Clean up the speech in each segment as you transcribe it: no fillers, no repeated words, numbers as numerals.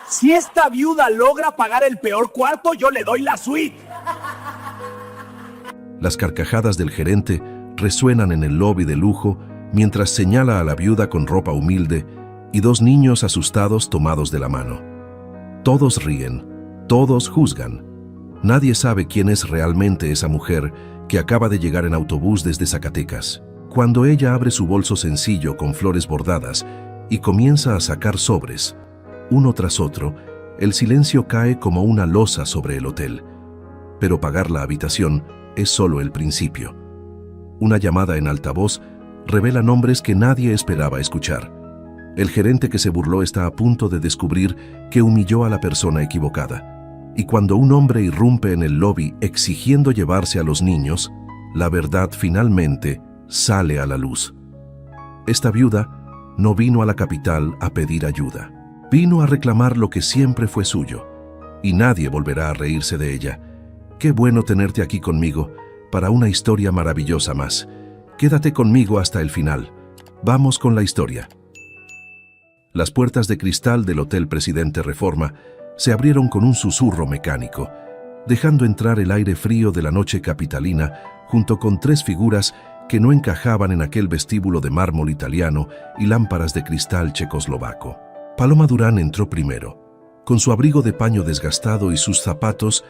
Si esta viuda logra pagar el peor cuarto, yo le doy la suite. Las carcajadas del gerente resuenan en el lobby de lujo mientras señala a la viuda con ropa humilde y dos niños asustados tomados de la mano. Todos ríen, todos juzgan. Nadie sabe quién es realmente esa mujer que acaba de llegar en autobús desde Zacatecas. Cuando ella abre su bolso sencillo con flores bordadas y comienza a sacar sobres, uno tras otro, el silencio cae como una losa sobre el hotel. Pero pagar la habitación es solo el principio. Una llamada en altavoz revela nombres que nadie esperaba escuchar. El gerente que se burló está a punto de descubrir que humilló a la persona equivocada. Y cuando un hombre irrumpe en el lobby exigiendo llevarse a los niños, la verdad finalmente sale a la luz. Esta viuda no vino a la capital a pedir ayuda. Vino a reclamar lo que siempre fue suyo, y nadie volverá a reírse de ella. Qué bueno tenerte aquí conmigo para una historia maravillosa más. Quédate conmigo hasta el final. Vamos con la historia. Las puertas de cristal del Hotel Presidente Reforma se abrieron con un susurro mecánico, dejando entrar el aire frío de la noche capitalina junto con tres figuras que no encajaban en aquel vestíbulo de mármol italiano y lámparas de cristal checoslovaco. Paloma Durán entró primero, con su abrigo de paño desgastado y sus zapatos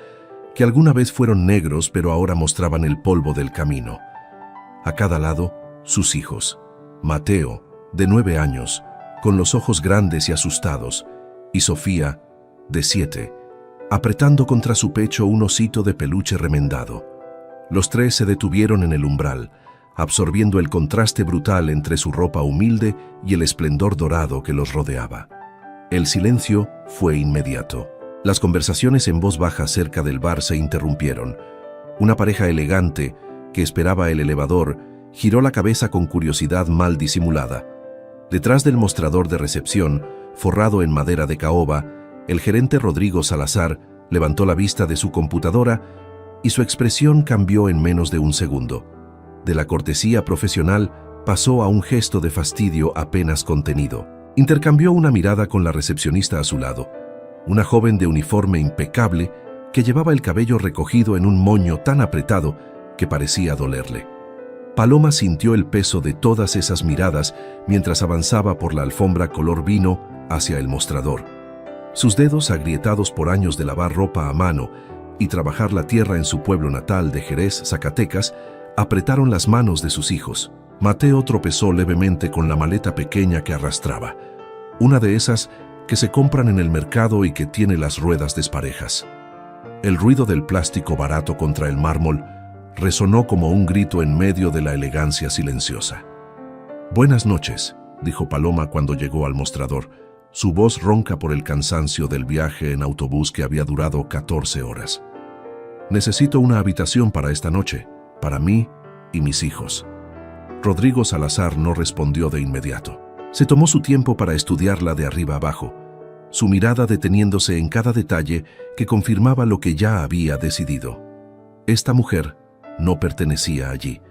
que alguna vez fueron negros pero ahora mostraban el polvo del camino. A cada lado, sus hijos. Mateo, de 9 años, con los ojos grandes y asustados, y Sofía, de 7, apretando contra su pecho un osito de peluche remendado. Los tres se detuvieron en el umbral, absorbiendo el contraste brutal entre su ropa humilde y el esplendor dorado que los rodeaba. El silencio fue inmediato. Las conversaciones en voz baja cerca del bar se interrumpieron. Una pareja elegante, que esperaba el elevador, giró la cabeza con curiosidad mal disimulada. Detrás del mostrador de recepción, forrado en madera de caoba, el gerente Rodrigo Salazar levantó la vista de su computadora y su expresión cambió en menos de un segundo. De la cortesía profesional pasó a un gesto de fastidio apenas contenido. Intercambió una mirada con la recepcionista a su lado, una joven de uniforme impecable que llevaba el cabello recogido en un moño tan apretado que parecía dolerle. Paloma sintió el peso de todas esas miradas mientras avanzaba por la alfombra color vino hacia el mostrador. Sus dedos, agrietados por años de lavar ropa a mano y trabajar la tierra en su pueblo natal de Jerez, Zacatecas, apretaron las manos de sus hijos. Mateo tropezó levemente con la maleta pequeña que arrastraba, una de esas que se compran en el mercado y que tiene las ruedas desparejas. El ruido del plástico barato contra el mármol resonó como un grito en medio de la elegancia silenciosa. «Buenas noches», dijo Paloma cuando llegó al mostrador, su voz ronca por el cansancio del viaje en autobús que había durado 14 horas. «Necesito una habitación para esta noche, para mí y mis hijos». Rodrigo Salazar no respondió de inmediato. Se tomó su tiempo para estudiarla de arriba abajo, su mirada deteniéndose en cada detalle que confirmaba lo que ya había decidido. Esta mujer no pertenecía allí.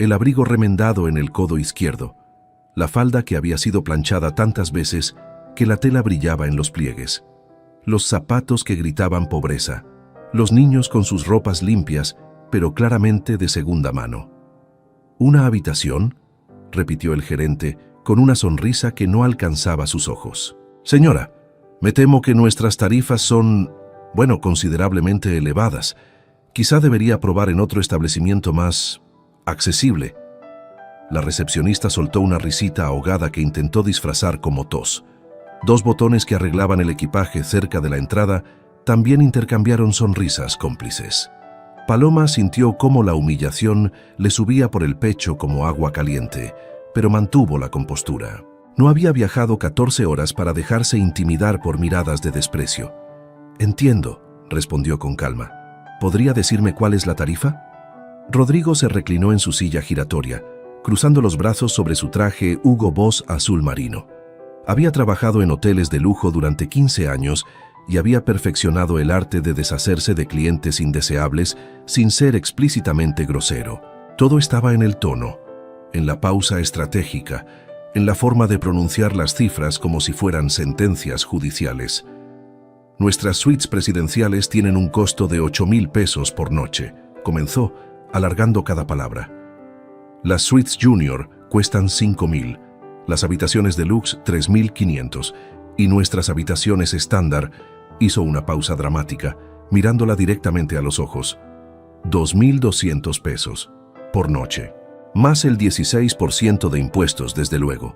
El abrigo remendado en el codo izquierdo, la falda que había sido planchada tantas veces que la tela brillaba en los pliegues, los zapatos que gritaban pobreza, los niños con sus ropas limpias, pero claramente de segunda mano. «¿Una habitación?», repitió el gerente con una sonrisa que no alcanzaba sus ojos. «Señora, me temo que nuestras tarifas son, considerablemente elevadas. Quizá debería probar en otro establecimiento más accesible». La recepcionista soltó una risita ahogada que intentó disfrazar como tos. Dos botones que arreglaban el equipaje cerca de la entrada también intercambiaron sonrisas cómplices. Paloma sintió cómo la humillación le subía por el pecho como agua caliente, pero mantuvo la compostura. No había viajado 14 horas para dejarse intimidar por miradas de desprecio. «Entiendo», respondió con calma. «¿Podría decirme cuál es la tarifa?». Rodrigo se reclinó en su silla giratoria, cruzando los brazos sobre su traje Hugo Boss azul marino. Había trabajado en hoteles de lujo durante 15 años y había perfeccionado el arte de deshacerse de clientes indeseables sin ser explícitamente grosero. Todo estaba en el tono, en la pausa estratégica, en la forma de pronunciar las cifras como si fueran sentencias judiciales. Nuestras suites presidenciales tienen un costo de 8,000 pesos por noche, comenzó, alargando cada palabra. Las suites junior cuestan 5,000, las habitaciones deluxe 3,500 y nuestras habitaciones estándar, hizo una pausa dramática, mirándola directamente a los ojos, 2,200 pesos por noche, más el 16% de impuestos, desde luego.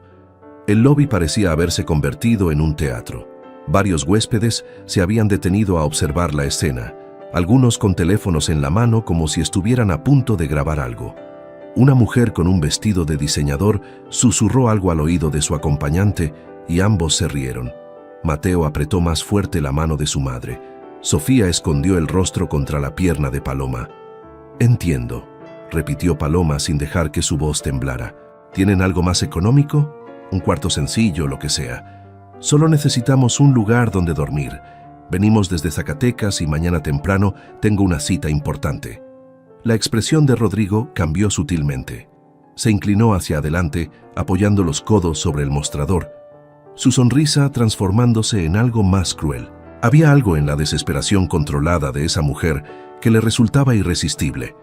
El lobby parecía haberse convertido en un teatro. Varios huéspedes se habían detenido a observar la escena, algunos con teléfonos en la mano como si estuvieran a punto de grabar algo. Una mujer con un vestido de diseñador susurró algo al oído de su acompañante y ambos se rieron. Mateo apretó más fuerte la mano de su madre. Sofía escondió el rostro contra la pierna de Paloma. «Entiendo», repitió Paloma sin dejar que su voz temblara. «¿Tienen algo más económico? Un cuarto sencillo, lo que sea. Solo necesitamos un lugar donde dormir. Venimos desde Zacatecas y mañana temprano tengo una cita importante». La expresión de Rodrigo cambió sutilmente. Se inclinó hacia adelante, apoyando los codos sobre el mostrador, su sonrisa transformándose en algo más cruel. Había algo en la desesperación controlada de esa mujer que le resultaba irresistible.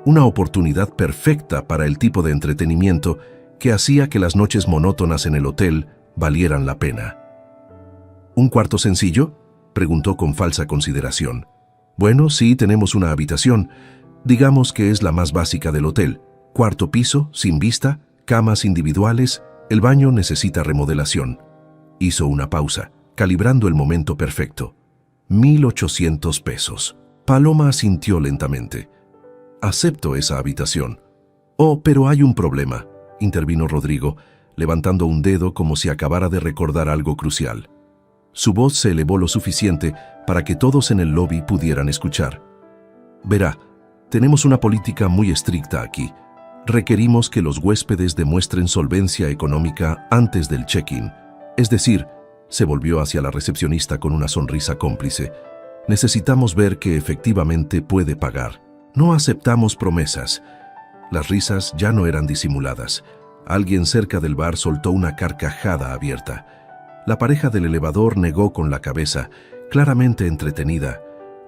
Una oportunidad perfecta para el tipo de entretenimiento que hacía que las noches monótonas en el hotel valieran la pena. ¿Un cuarto sencillo?, preguntó con falsa consideración. «Bueno, sí, tenemos una habitación. Digamos que es la más básica del hotel. Cuarto piso, sin vista, camas individuales, el baño necesita remodelación». Hizo una pausa, calibrando el momento perfecto. 1,800 pesos. Paloma asintió lentamente. «Acepto esa habitación». «Oh, pero hay un problema», intervino Rodrigo, levantando un dedo como si acabara de recordar algo crucial. Su voz se elevó lo suficiente para que todos en el lobby pudieran escuchar. «Verá, tenemos una política muy estricta aquí. Requerimos que los huéspedes demuestren solvencia económica antes del check-in. Es decir», se volvió hacia la recepcionista con una sonrisa cómplice, «necesitamos ver que efectivamente puede pagar. No aceptamos promesas». Las risas ya no eran disimuladas. Alguien cerca del bar soltó una carcajada abierta. La pareja del elevador negó con la cabeza, claramente entretenida.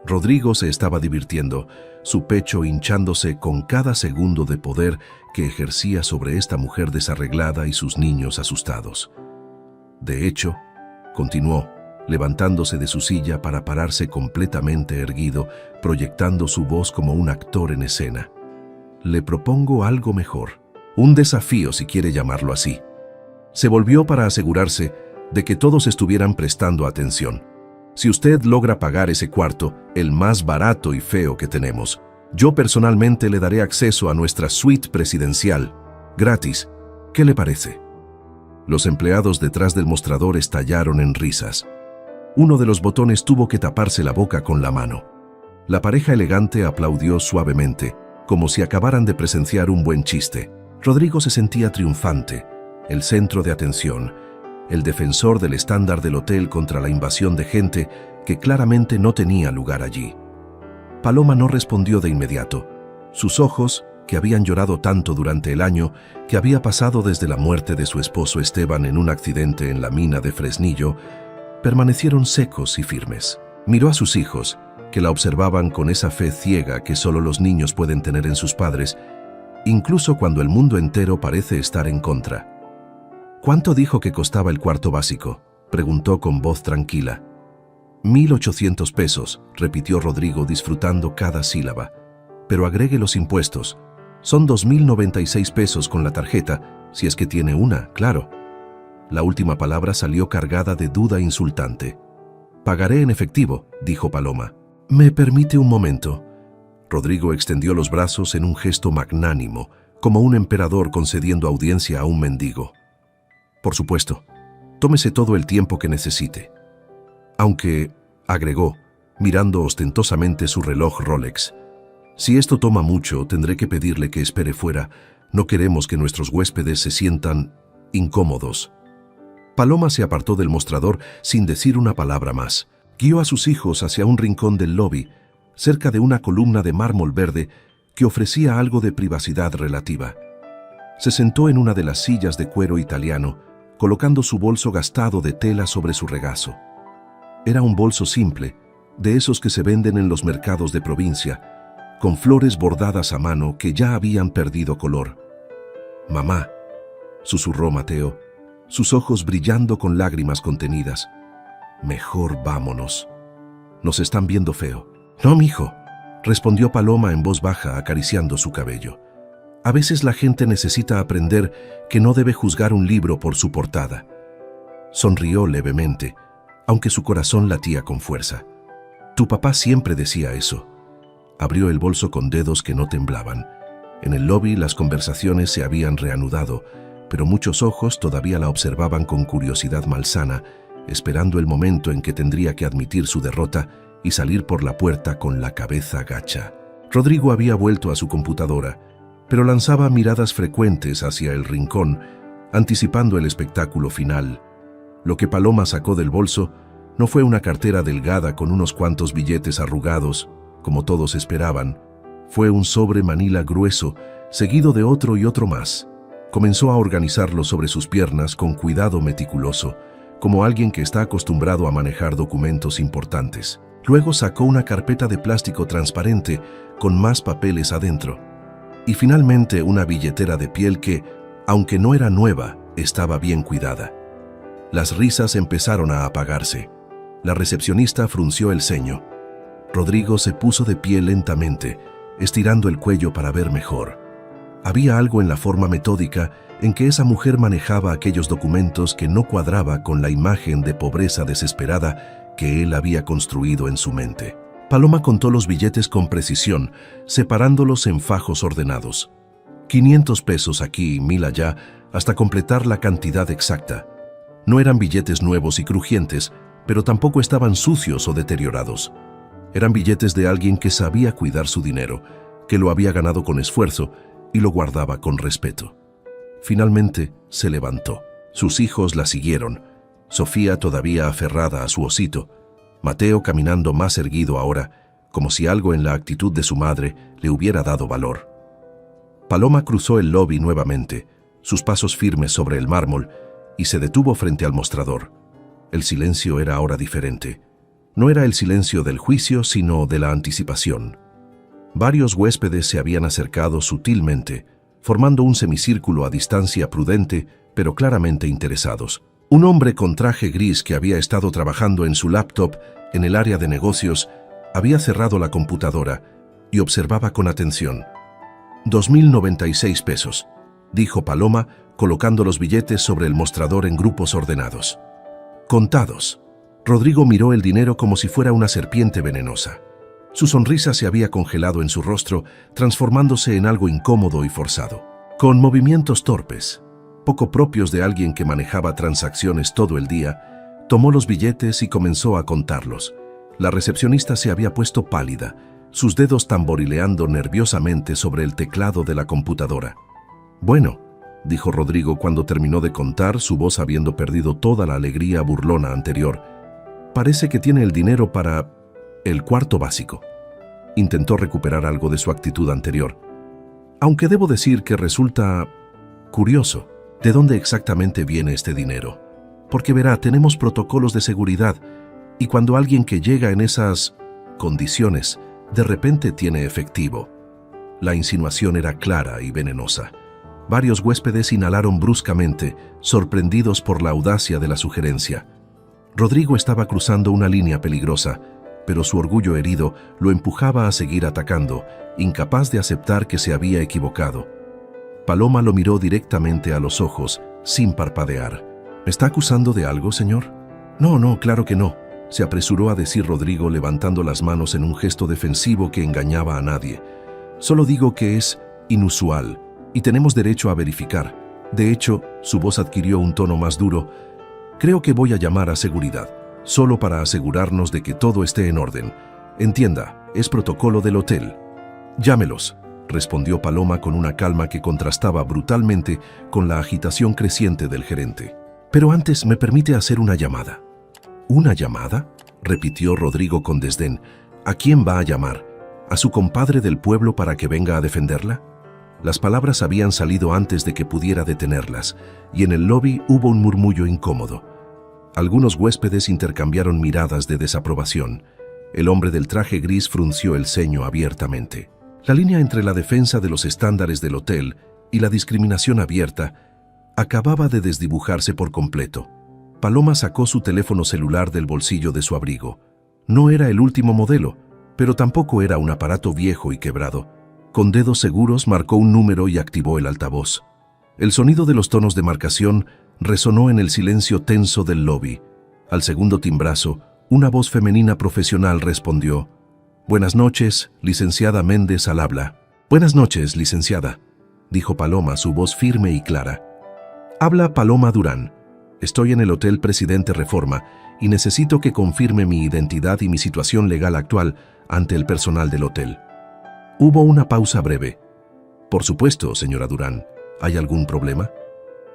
Rodrigo se estaba divirtiendo, su pecho hinchándose con cada segundo de poder que ejercía sobre esta mujer desarreglada y sus niños asustados. «De hecho», continuó, levantándose de su silla para pararse completamente erguido, proyectando su voz como un actor en escena, «le propongo algo mejor, un desafío si quiere llamarlo así». Se volvió para asegurarse de que todos estuvieran prestando atención. «Si usted logra pagar ese cuarto, el más barato y feo que tenemos, yo personalmente le daré acceso a nuestra suite presidencial, gratis. ¿Qué le parece?». Los empleados detrás del mostrador estallaron en risas. Uno de los botones tuvo que taparse la boca con la mano. La pareja elegante aplaudió suavemente, como si acabaran de presenciar un buen chiste. Rodrigo se sentía triunfante, el centro de atención, el defensor del estándar del hotel contra la invasión de gente que claramente no tenía lugar allí. Paloma no respondió de inmediato. Sus ojos, que habían llorado tanto durante el año que había pasado desde la muerte de su esposo Esteban en un accidente en la mina de Fresnillo, permanecieron secos y firmes. Miró a sus hijos, que la observaban con esa fe ciega que solo los niños pueden tener en sus padres, incluso cuando el mundo entero parece estar en contra. «¿Cuánto dijo que costaba el cuarto básico?», preguntó con voz tranquila. 1,800 pesos, repitió Rodrigo disfrutando cada sílaba. «Pero agregue los impuestos. Son 2,096 pesos con la tarjeta, si es que tiene una, claro». La última palabra salió cargada de duda insultante. «Pagaré en efectivo», dijo Paloma. «¿Me permite un momento?». Rodrigo extendió los brazos en un gesto magnánimo, como un emperador concediendo audiencia a un mendigo. «Por supuesto, tómese todo el tiempo que necesite. Aunque», agregó, mirando ostentosamente su reloj Rolex, «si esto toma mucho, tendré que pedirle que espere fuera. No queremos que nuestros huéspedes se sientan incómodos». Paloma se apartó del mostrador sin decir una palabra más. Guió a sus hijos hacia un rincón del lobby, cerca de una columna de mármol verde que ofrecía algo de privacidad relativa. Se sentó en una de las sillas de cuero italiano, colocando su bolso gastado de tela sobre su regazo. Era un bolso simple, de esos que se venden en los mercados de provincia, con flores bordadas a mano que ya habían perdido color. «Mamá», susurró Mateo, sus ojos brillando con lágrimas contenidas. «Mejor vámonos. Nos están viendo feo». «No, mijo», respondió Paloma en voz baja, acariciando su cabello. «A veces la gente necesita aprender que no debe juzgar un libro por su portada». Sonrió levemente, aunque su corazón latía con fuerza. «Tu papá siempre decía eso». Abrió el bolso con dedos que no temblaban. En el lobby las conversaciones se habían reanudado, pero muchos ojos todavía la observaban con curiosidad malsana, esperando el momento en que tendría que admitir su derrota y salir por la puerta con la cabeza gacha. Rodrigo había vuelto a su computadora, pero lanzaba miradas frecuentes hacia el rincón, anticipando el espectáculo final. Lo que Paloma sacó del bolso no fue una cartera delgada con unos cuantos billetes arrugados, como todos esperaban. Fue un sobre manila grueso, seguido de otro y otro más. Comenzó a organizarlo sobre sus piernas con cuidado meticuloso, como alguien que está acostumbrado a manejar documentos importantes. Luego sacó una carpeta de plástico transparente con más papeles adentro. Y finalmente una billetera de piel que, aunque no era nueva, estaba bien cuidada. Las risas empezaron a apagarse. La recepcionista frunció el ceño. Rodrigo se puso de pie lentamente, estirando el cuello para ver mejor. Había algo en la forma metódica en que esa mujer manejaba aquellos documentos que no cuadraba con la imagen de pobreza desesperada que él había construido en su mente. Paloma contó los billetes con precisión, separándolos en fajos ordenados. 500 pesos aquí y 1000 allá, hasta completar la cantidad exacta. No eran billetes nuevos y crujientes, pero tampoco estaban sucios o deteriorados. Eran billetes de alguien que sabía cuidar su dinero, que lo había ganado con esfuerzo y lo guardaba con respeto. Finalmente se levantó. Sus hijos la siguieron, Sofía todavía aferrada a su osito, Mateo caminando más erguido ahora, como si algo en la actitud de su madre le hubiera dado valor. Paloma cruzó el lobby nuevamente, sus pasos firmes sobre el mármol, y se detuvo frente al mostrador. El silencio era ahora diferente. No era el silencio del juicio, sino de la anticipación. Varios huéspedes se habían acercado sutilmente, formando un semicírculo a distancia prudente, pero claramente interesados. Un hombre con traje gris que había estado trabajando en su laptop en el área de negocios había cerrado la computadora y observaba con atención. 2.096 pesos, dijo Paloma, colocando los billetes sobre el mostrador en grupos ordenados. Contados. Rodrigo miró el dinero como si fuera una serpiente venenosa. Su sonrisa se había congelado en su rostro, transformándose en algo incómodo y forzado. Con movimientos torpes, poco propios de alguien que manejaba transacciones todo el día, tomó los billetes y comenzó a contarlos. La recepcionista se había puesto pálida, sus dedos tamborileando nerviosamente sobre el teclado de la computadora. «Bueno», dijo Rodrigo cuando terminó de contar, su voz habiendo perdido toda la alegría burlona anterior. «Parece que tiene el dinero para el cuarto básico». Intentó recuperar algo de su actitud anterior. «Aunque debo decir que resulta curioso. ¿De dónde exactamente viene este dinero? Porque verá, tenemos protocolos de seguridad y cuando alguien que llega en esas condiciones de repente tiene efectivo». La insinuación era clara y venenosa. Varios huéspedes inhalaron bruscamente, sorprendidos por la audacia de la sugerencia. Rodrigo estaba cruzando una línea peligrosa, pero su orgullo herido lo empujaba a seguir atacando, incapaz de aceptar que se había equivocado. Paloma lo miró directamente a los ojos, sin parpadear. ¿Me está acusando de algo, señor? No, claro que no, se apresuró a decir Rodrigo levantando las manos en un gesto defensivo que engañaba a nadie. Solo digo que es inusual y tenemos derecho a verificar. De hecho, su voz adquirió un tono más duro. Creo que voy a llamar a seguridad, solo para asegurarnos de que todo esté en orden. Entienda, es protocolo del hotel. Llámelos, respondió Paloma con una calma que contrastaba brutalmente con la agitación creciente del gerente. Pero antes me permite hacer una llamada. ¿Una llamada?, repitió Rodrigo con desdén. ¿A quién va a llamar? ¿A su compadre del pueblo para que venga a defenderla? Las palabras habían salido antes de que pudiera detenerlas, y en el lobby hubo un murmullo incómodo. Algunos huéspedes intercambiaron miradas de desaprobación. El hombre del traje gris frunció el ceño abiertamente. La línea entre la defensa de los estándares del hotel y la discriminación abierta acababa de desdibujarse por completo. Paloma sacó su teléfono celular del bolsillo de su abrigo. No era el último modelo, pero tampoco era un aparato viejo y quebrado. Con dedos seguros marcó un número y activó el altavoz. El sonido de los tonos de marcación resonó en el silencio tenso del lobby. Al segundo timbrazo, una voz femenina profesional respondió: «Buenas noches, licenciada Méndez al habla». «Buenas noches, licenciada», dijo Paloma, su voz firme y clara. «Habla Paloma Durán. Estoy en el Hotel Presidente Reforma y necesito que confirme mi identidad y mi situación legal actual ante el personal del hotel». Hubo una pausa breve. «Por supuesto, señora Durán. ¿Hay algún problema?»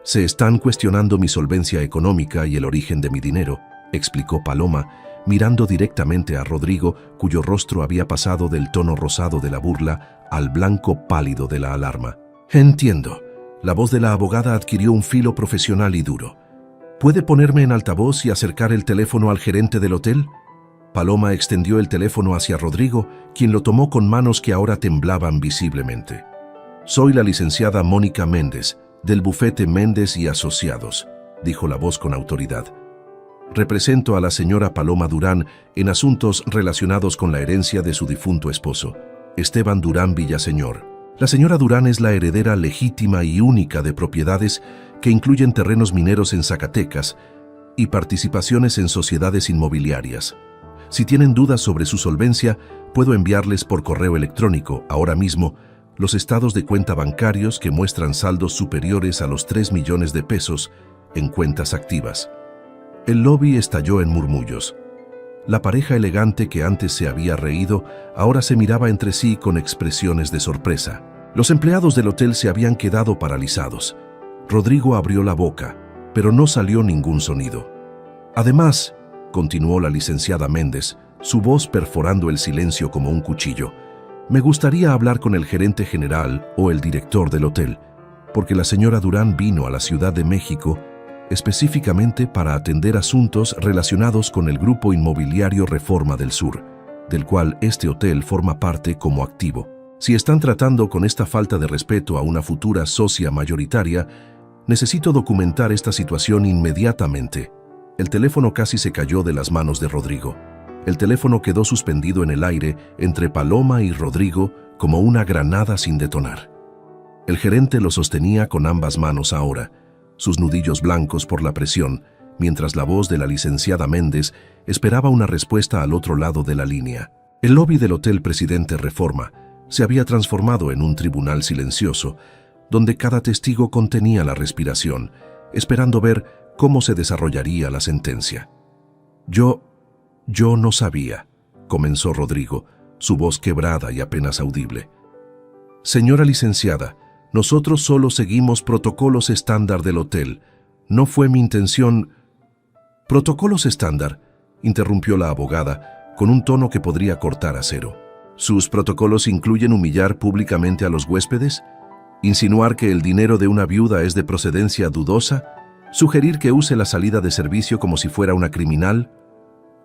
«Se están cuestionando mi solvencia económica y el origen de mi dinero», explicó Paloma, mirando directamente a Rodrigo, cuyo rostro había pasado del tono rosado de la burla al blanco pálido de la alarma. «Entiendo». La voz de la abogada adquirió un filo profesional y duro. «¿Puede ponerme en altavoz y acercar el teléfono al gerente del hotel?» Paloma extendió el teléfono hacia Rodrigo, quien lo tomó con manos que ahora temblaban visiblemente. «Soy la licenciada Mónica Méndez, del bufete Méndez y Asociados», dijo la voz con autoridad. «Represento a la señora Paloma Durán en asuntos relacionados con la herencia de su difunto esposo, Esteban Durán Villaseñor. La señora Durán es la heredera legítima y única de propiedades que incluyen terrenos mineros en Zacatecas y participaciones en sociedades inmobiliarias. Si tienen dudas sobre su solvencia, puedo enviarles por correo electrónico, ahora mismo, los estados de cuenta bancarios que muestran saldos superiores a los 3 millones de pesos en cuentas activas». El lobby estalló en murmullos. La pareja elegante que antes se había reído ahora se miraba entre sí con expresiones de sorpresa. Los empleados del hotel se habían quedado paralizados. Rodrigo abrió la boca, pero no salió ningún sonido. «Además», continuó la licenciada Méndez, su voz perforando el silencio como un cuchillo, «me gustaría hablar con el gerente general o el director del hotel, porque la señora Durán vino a la Ciudad de México específicamente para atender asuntos relacionados con el Grupo Inmobiliario Reforma del Sur, del cual este hotel forma parte como activo. Si están tratando con esta falta de respeto a una futura socia mayoritaria, necesito documentar esta situación inmediatamente». El teléfono casi se cayó de las manos de Rodrigo. El teléfono quedó suspendido en el aire entre Paloma y Rodrigo como una granada sin detonar. El gerente lo sostenía con ambas manos ahora, sus nudillos blancos por la presión, mientras la voz de la licenciada Méndez esperaba una respuesta al otro lado de la línea. El lobby del Hotel Presidente Reforma se había transformado en un tribunal silencioso, donde cada testigo contenía la respiración, esperando ver cómo se desarrollaría la sentencia. Yo no sabía», comenzó Rodrigo, su voz quebrada y apenas audible. «Señora licenciada, nosotros solo seguimos protocolos estándar del hotel. No fue mi intención». «¿Protocolos estándar?», interrumpió la abogada, con un tono que podría cortar acero. «¿Sus protocolos incluyen humillar públicamente a los huéspedes? ¿Insinuar que el dinero de una viuda es de procedencia dudosa? ¿Sugerir que use la salida de servicio como si fuera una criminal?».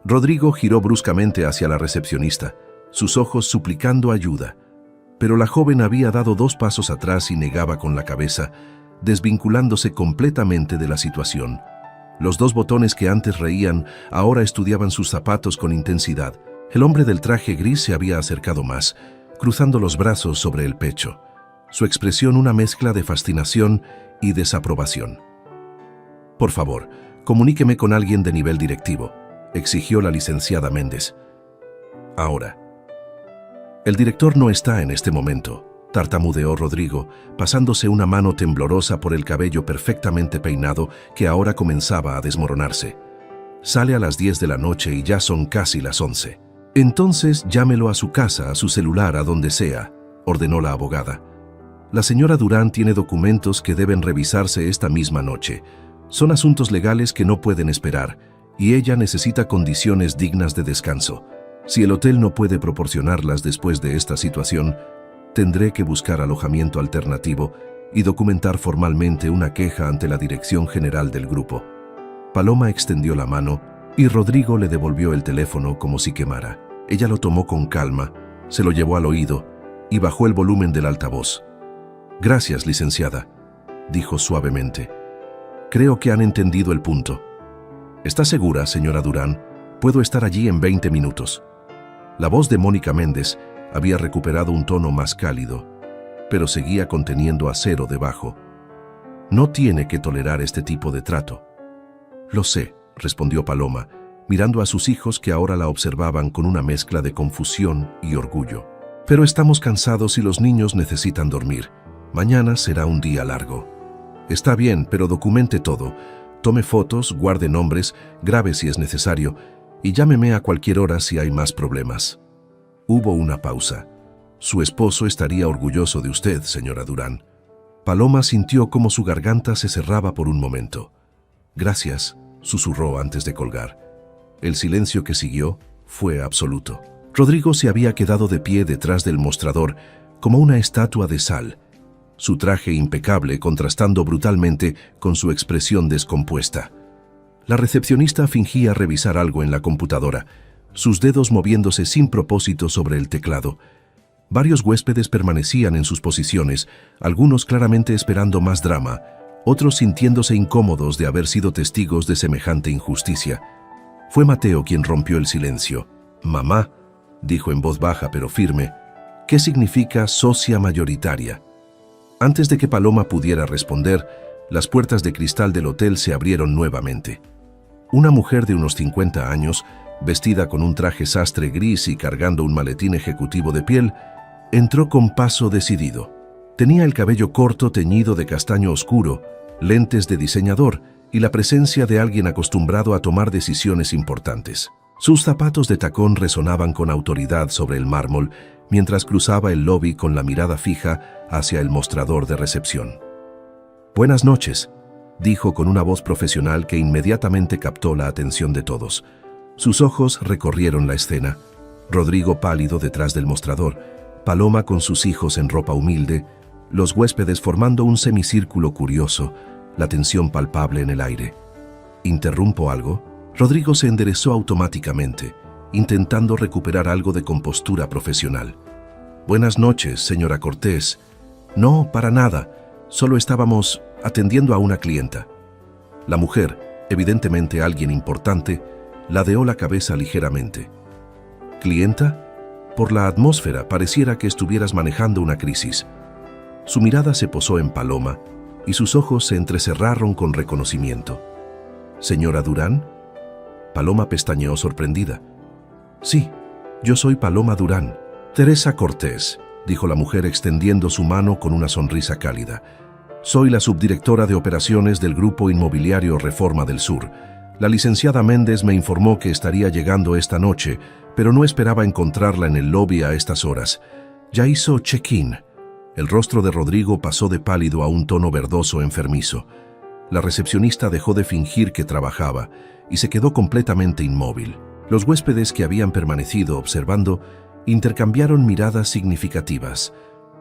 Rodrigo giró bruscamente hacia la recepcionista, sus ojos suplicando ayuda. Pero la joven había dado 2 pasos atrás y negaba con la cabeza, desvinculándose completamente de la situación. Los 2 botones que antes reían ahora estudiaban sus zapatos con intensidad. El hombre del traje gris se había acercado más, cruzando los brazos sobre el pecho. Su expresión una mezcla de fascinación y desaprobación. «Por favor, comuníqueme con alguien de nivel directivo», exigió la licenciada Méndez. «Ahora». «El director no está en este momento», tartamudeó Rodrigo, pasándose una mano temblorosa por el cabello perfectamente peinado que ahora comenzaba a desmoronarse. «Sale a las 10 de la noche y ya son casi las 11. «Entonces llámelo a su casa, a su celular, a donde sea», ordenó la abogada. «La señora Durán tiene documentos que deben revisarse esta misma noche. Son asuntos legales que no pueden esperar, y ella necesita condiciones dignas de descanso. Si el hotel no puede proporcionarlas después de esta situación, tendré que buscar alojamiento alternativo y documentar formalmente una queja ante la dirección general del grupo». Paloma extendió la mano y Rodrigo le devolvió el teléfono como si quemara. Ella lo tomó con calma, se lo llevó al oído y bajó el volumen del altavoz. «Gracias, licenciada», dijo suavemente. «Creo que han entendido el punto». «¿Está segura, señora Durán? Puedo estar allí en 20 minutos». La voz de Mónica Méndez había recuperado un tono más cálido, pero seguía conteniendo acero debajo. «No tiene que tolerar este tipo de trato». «Lo sé», respondió Paloma, mirando a sus hijos que ahora la observaban con una mezcla de confusión y orgullo. «Pero estamos cansados y los niños necesitan dormir. Mañana será un día largo». «Está bien, pero documente todo. Tome fotos, guarde nombres, grabe si es necesario y llámeme a cualquier hora si hay más problemas». Hubo una pausa. «Su esposo estaría orgulloso de usted, señora Durán». Paloma sintió como su garganta se cerraba por un momento. «Gracias», susurró antes de colgar. El silencio que siguió fue absoluto. Rodrigo se había quedado de pie detrás del mostrador, como una estatua de sal, su traje impecable contrastando brutalmente con su expresión descompuesta. La recepcionista fingía revisar algo en la computadora, sus dedos moviéndose sin propósito sobre el teclado. Varios huéspedes permanecían en sus posiciones, algunos claramente esperando más drama, otros sintiéndose incómodos de haber sido testigos de semejante injusticia. Fue Mateo quien rompió el silencio. «Mamá», dijo en voz baja pero firme, «¿qué significa socia mayoritaria?». Antes de que Paloma pudiera responder, las puertas de cristal del hotel se abrieron nuevamente. Una mujer de unos 50 años, vestida con un traje sastre gris y cargando un maletín ejecutivo de piel, entró con paso decidido. Tenía el cabello corto teñido de castaño oscuro, lentes de diseñador y la presencia de alguien acostumbrado a tomar decisiones importantes. Sus zapatos de tacón resonaban con autoridad sobre el mármol mientras cruzaba el lobby con la mirada fija hacia el mostrador de recepción. «Buenas noches», dijo con una voz profesional que inmediatamente captó la atención de todos. Sus ojos recorrieron la escena. Rodrigo pálido detrás del mostrador, Paloma con sus hijos en ropa humilde, los huéspedes formando un semicírculo curioso, la tensión palpable en el aire. ¿Interrumpo algo? Rodrigo se enderezó automáticamente, intentando recuperar algo de compostura profesional. «Buenas noches, señora Cortés». «No, para nada. Solo estábamos atendiendo a una clienta». La mujer, evidentemente alguien importante, ladeó la cabeza ligeramente. «¿Clienta? Por la atmósfera pareciera que estuvieras manejando una crisis». Su mirada se posó en Paloma y sus ojos se entrecerraron con reconocimiento. «¿Señora Durán?» Paloma pestañeó sorprendida. «Sí, yo soy Paloma Durán». «Teresa Cortés», dijo la mujer extendiendo su mano con una sonrisa cálida. «Soy la subdirectora de operaciones del Grupo Inmobiliario Reforma del Sur. La licenciada Méndez me informó que estaría llegando esta noche, pero no esperaba encontrarla en el lobby a estas horas. Ya hizo check-in». El rostro de Rodrigo pasó de pálido a un tono verdoso enfermizo. La recepcionista dejó de fingir que trabajaba y se quedó completamente inmóvil. Los huéspedes que habían permanecido observando intercambiaron miradas significativas,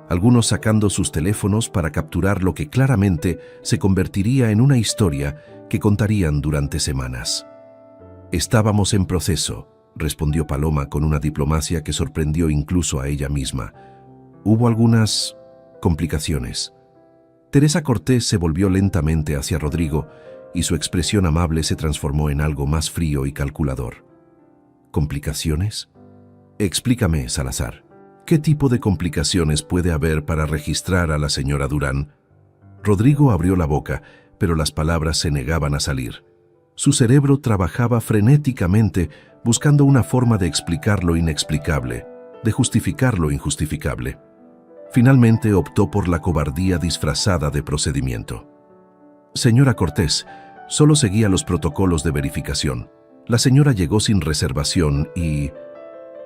algunos sacando sus teléfonos para capturar lo que claramente se convertiría en una historia que contarían durante semanas. «Estábamos en proceso», respondió Paloma con una diplomacia que sorprendió incluso a ella misma. «Hubo algunas complicaciones». Teresa Cortés se volvió lentamente hacia Rodrigo y su expresión amable se transformó en algo más frío y calculador. «¿Complicaciones? Explícame, Salazar. ¿Qué tipo de complicaciones puede haber para registrar a la señora Durán?» Rodrigo abrió la boca, pero las palabras se negaban a salir. Su cerebro trabajaba frenéticamente buscando una forma de explicar lo inexplicable, de justificar lo injustificable. Finalmente optó por la cobardía disfrazada de procedimiento. «Señora Cortés, solo seguía los protocolos de verificación. La señora llegó sin reservación y...»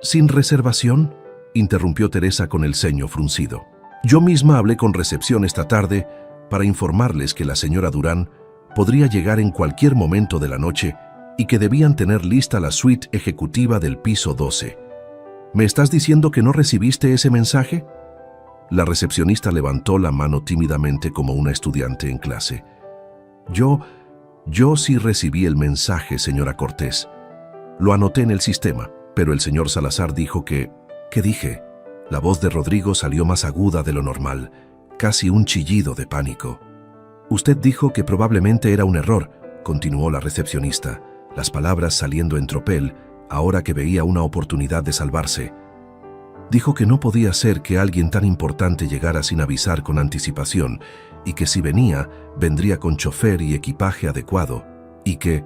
«¿Sin reservación?», interrumpió Teresa con el ceño fruncido. «Yo misma hablé con recepción esta tarde para informarles que la señora Durán podría llegar en cualquier momento de la noche y que debían tener lista la suite ejecutiva del piso 12. ¿Me estás diciendo que no recibiste ese mensaje?». La recepcionista levantó la mano tímidamente como una estudiante en clase. Yo sí recibí el mensaje, señora Cortés. Lo anoté en el sistema, pero el señor Salazar dijo que... ¿Qué dije? La voz de Rodrigo salió más aguda de lo normal, casi un chillido de pánico. Usted dijo que probablemente era un error, continuó la recepcionista, las palabras saliendo en tropel, ahora que veía una oportunidad de salvarse. Dijo que no podía ser que alguien tan importante llegara sin avisar con anticipación, y que si venía, vendría con chofer y equipaje adecuado, y que...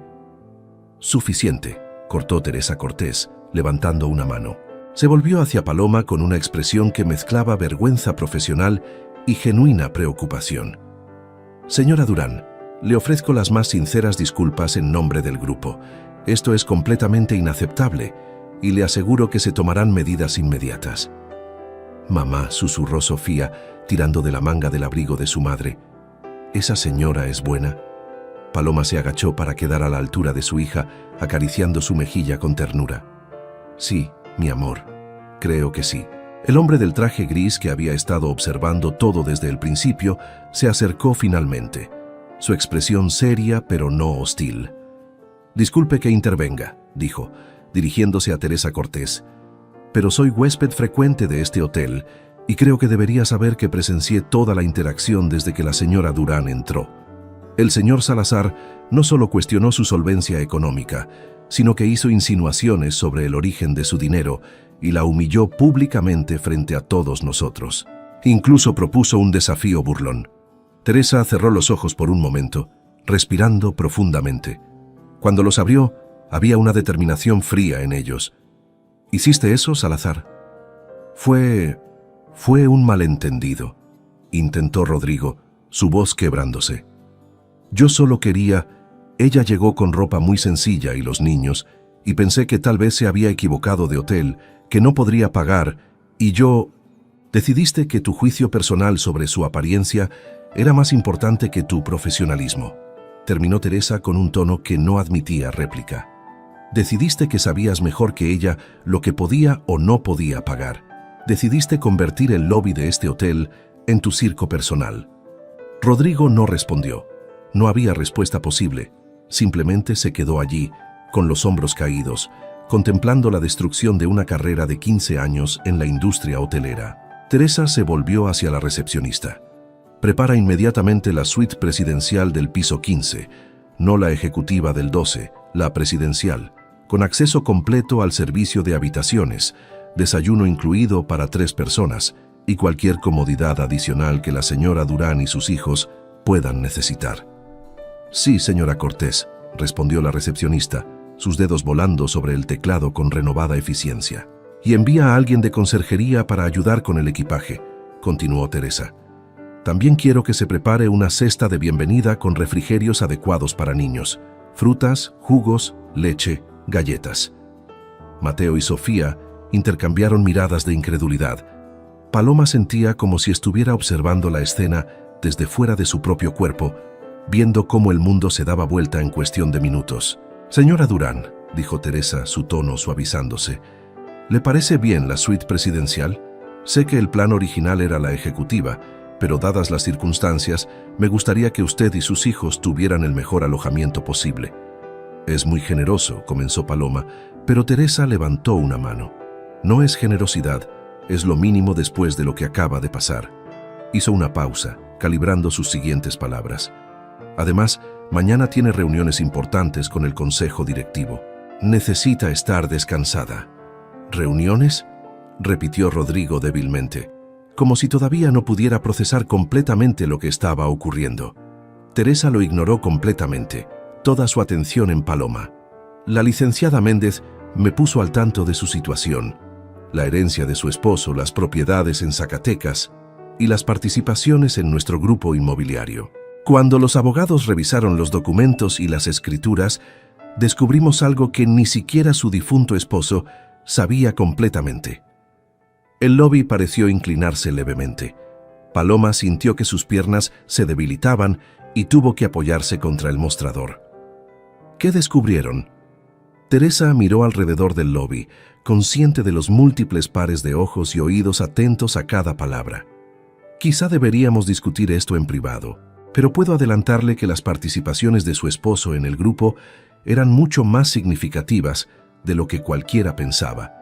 Suficiente, cortó Teresa Cortés, levantando una mano. Se volvió hacia Paloma con una expresión que mezclaba vergüenza profesional y genuina preocupación. Señora Durán, le ofrezco las más sinceras disculpas en nombre del grupo. Esto es completamente inaceptable y le aseguro que se tomarán medidas inmediatas. Mamá, susurró Sofía, tirando de la manga del abrigo de su madre. ¿Esa señora es buena? Paloma se agachó para quedar a la altura de su hija, acariciando su mejilla con ternura. Sí, mi amor, creo que sí. El hombre del traje gris, que había estado observando todo desde el principio, se acercó finalmente, su expresión seria pero no hostil. Disculpe que intervenga, dijo, dirigiéndose a Teresa Cortés, pero soy huésped frecuente de este hotel y creo que debería saber que presencié toda la interacción desde que la señora Durán entró. El señor Salazar no solo cuestionó su solvencia económica, sino que hizo insinuaciones sobre el origen de su dinero y la humilló públicamente frente a todos nosotros. Incluso propuso un desafío burlón. Teresa cerró los ojos por un momento, respirando profundamente. Cuando los abrió, había una determinación fría en ellos. ¿Hiciste eso, Salazar? Fue un malentendido, intentó Rodrigo, su voz quebrándose. Yo solo quería... Ella llegó con ropa muy sencilla y los niños, y pensé que tal vez se había equivocado de hotel, que no podría pagar, y yo... Decidiste que tu juicio personal sobre su apariencia era más importante que tu profesionalismo. Terminó Teresa con un tono que no admitía réplica. Decidiste que sabías mejor que ella lo que podía o no podía pagar. Decidiste convertir el lobby de este hotel en tu circo personal. Rodrigo no respondió. No había respuesta posible. Simplemente se quedó allí, con los hombros caídos, contemplando la destrucción de una carrera de 15 años en la industria hotelera. Teresa se volvió hacia la recepcionista. Prepara inmediatamente la suite presidencial del piso 15, no la ejecutiva del 12, la presidencial, con acceso completo al servicio de habitaciones, desayuno incluido para 3 personas y cualquier comodidad adicional que la señora Durán y sus hijos puedan necesitar. Sí, señora Cortés, respondió la recepcionista, sus dedos volando sobre el teclado con renovada eficiencia. Y envía a alguien de conserjería para ayudar con el equipaje, continuó Teresa. También quiero que se prepare una cesta de bienvenida con refrigerios adecuados para niños, frutas, jugos, leche, galletas. Mateo y Sofía intercambiaron miradas de incredulidad. Paloma sentía como si estuviera observando la escena desde fuera de su propio cuerpo, viendo cómo el mundo se daba vuelta en cuestión de minutos. Señora Durán, dijo Teresa, su tono suavizándose, ¿le parece bien la suite presidencial? Sé que el plan original era la ejecutiva, pero dadas las circunstancias, me gustaría que usted y sus hijos tuvieran el mejor alojamiento posible. Es muy generoso, comenzó Paloma, pero Teresa levantó una mano. No es generosidad, es lo mínimo después de lo que acaba de pasar. Hizo una pausa, calibrando sus siguientes palabras. Además, mañana tiene reuniones importantes con el consejo directivo. Necesita estar descansada. ¿Reuniones?, repitió Rodrigo débilmente, como si todavía no pudiera procesar completamente lo que estaba ocurriendo. Teresa lo ignoró completamente, toda su atención en Paloma. La licenciada Méndez me puso al tanto de su situación, la herencia de su esposo, las propiedades en Zacatecas y las participaciones en nuestro grupo inmobiliario. Cuando los abogados revisaron los documentos y las escrituras, descubrimos algo que ni siquiera su difunto esposo sabía completamente. El lobby pareció inclinarse levemente. Paloma sintió que sus piernas se debilitaban y tuvo que apoyarse contra el mostrador. ¿Qué descubrieron? Teresa miró alrededor del lobby, consciente de los múltiples pares de ojos y oídos atentos a cada palabra. Quizá deberíamos discutir esto en privado. Pero puedo adelantarle que las participaciones de su esposo en el grupo eran mucho más significativas de lo que cualquiera pensaba.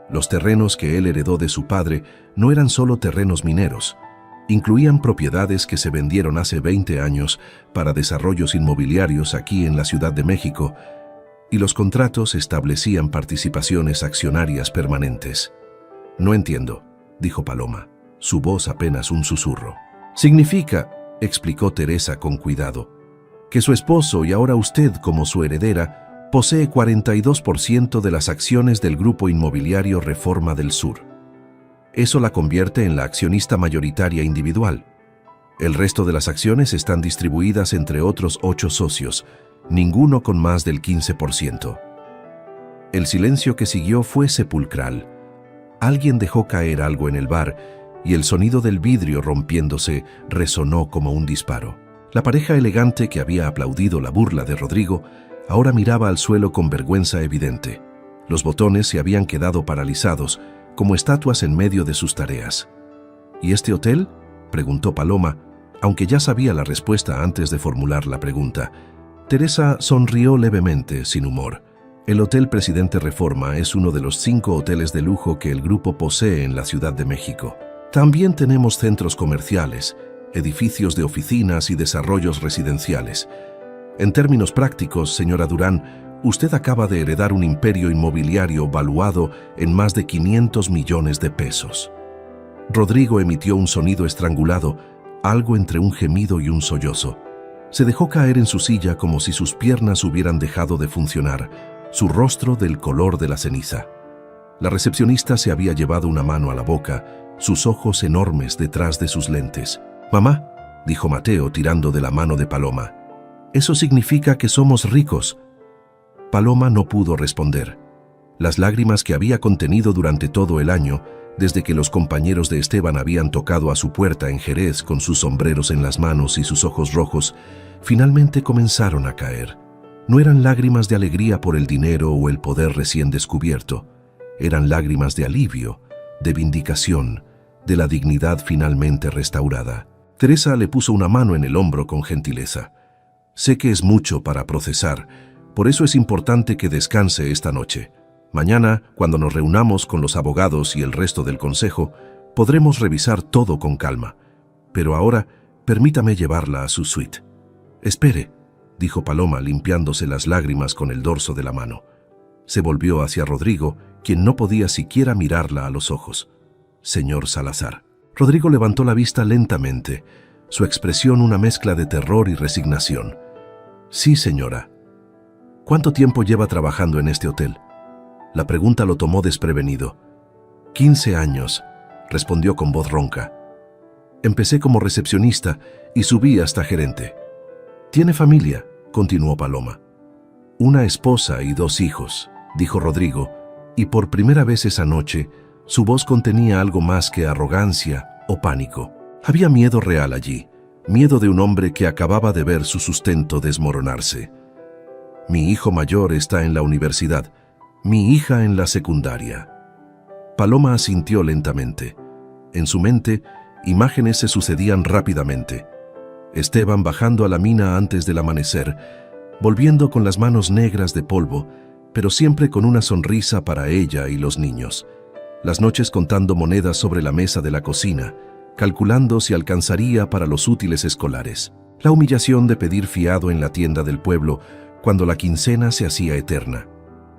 Los terrenos que él heredó de su padre no eran solo terrenos mineros, incluían propiedades que se vendieron hace 20 años para desarrollos inmobiliarios aquí en la Ciudad de México, y los contratos establecían participaciones accionarias permanentes. «No entiendo», dijo Paloma, su voz apenas un susurro. «Significa», explicó Teresa con cuidado, «que su esposo y ahora usted como su heredera posee 42% de las acciones del Grupo Inmobiliario Reforma del Sur. Eso la convierte en la accionista mayoritaria individual. El resto de las acciones están distribuidas entre otros 8 socios, ninguno con más del 15%. El silencio que siguió fue sepulcral. Alguien dejó caer algo en el bar y el sonido del vidrio rompiéndose resonó como un disparo. La pareja elegante que había aplaudido la burla de Rodrigo ahora miraba al suelo con vergüenza evidente. Los botones se habían quedado paralizados, como estatuas en medio de sus tareas. «¿Y este hotel?», preguntó Paloma, aunque ya sabía la respuesta antes de formular la pregunta. Teresa sonrió levemente, sin humor. «El Hotel Presidente Reforma es uno de los 5 hoteles de lujo que el grupo posee en la Ciudad de México. También tenemos centros comerciales, edificios de oficinas y desarrollos residenciales. En términos prácticos, señora Durán, usted acaba de heredar un imperio inmobiliario valuado en más de 500 millones de pesos». Rodrigo emitió un sonido estrangulado, algo entre un gemido y un sollozo. Se dejó caer en su silla como si sus piernas hubieran dejado de funcionar, su rostro del color de la ceniza. La recepcionista se había llevado una mano a la boca, sus ojos enormes detrás de sus lentes. «Mamá», dijo Mateo tirando de la mano de Paloma, «eso significa que somos ricos». Paloma no pudo responder. Las lágrimas que había contenido durante todo el año, desde que los compañeros de Esteban habían tocado a su puerta en Jerez con sus sombreros en las manos y sus ojos rojos, finalmente comenzaron a caer. No eran lágrimas de alegría por el dinero o el poder recién descubierto. Eran lágrimas de alivio, de vindicación, de la dignidad finalmente restaurada. Teresa le puso una mano en el hombro con gentileza. «Sé que es mucho para procesar, por eso es importante que descanse esta noche. Mañana, cuando nos reunamos con los abogados y el resto del consejo, podremos revisar todo con calma. Pero ahora, permítame llevarla a su suite». «Espere», dijo Paloma limpiándose las lágrimas con el dorso de la mano. Se volvió hacia Rodrigo, quien no podía siquiera mirarla a los ojos. «Señor Salazar». Rodrigo levantó la vista lentamente, su expresión una mezcla de terror y resignación. «Sí, señora». «¿Cuánto tiempo lleva trabajando en este hotel?». La pregunta lo tomó desprevenido. 15 años, respondió con voz ronca. «Empecé como recepcionista y subí hasta gerente». «¿Tiene familia?», continuó Paloma. «Una esposa y 2 hijos», dijo Rodrigo, y por primera vez esa noche, su voz contenía algo más que arrogancia o pánico. Había miedo real allí, miedo de un hombre que acababa de ver su sustento desmoronarse. «Mi hijo mayor está en la universidad, mi hija en la secundaria». Paloma asintió lentamente. En su mente, imágenes se sucedían rápidamente. Esteban bajando a la mina antes del amanecer, volviendo con las manos negras de polvo, pero siempre con una sonrisa para ella y los niños. Las noches contando monedas sobre la mesa de la cocina, calculando si alcanzaría para los útiles escolares. La humillación de pedir fiado en la tienda del pueblo cuando la quincena se hacía eterna.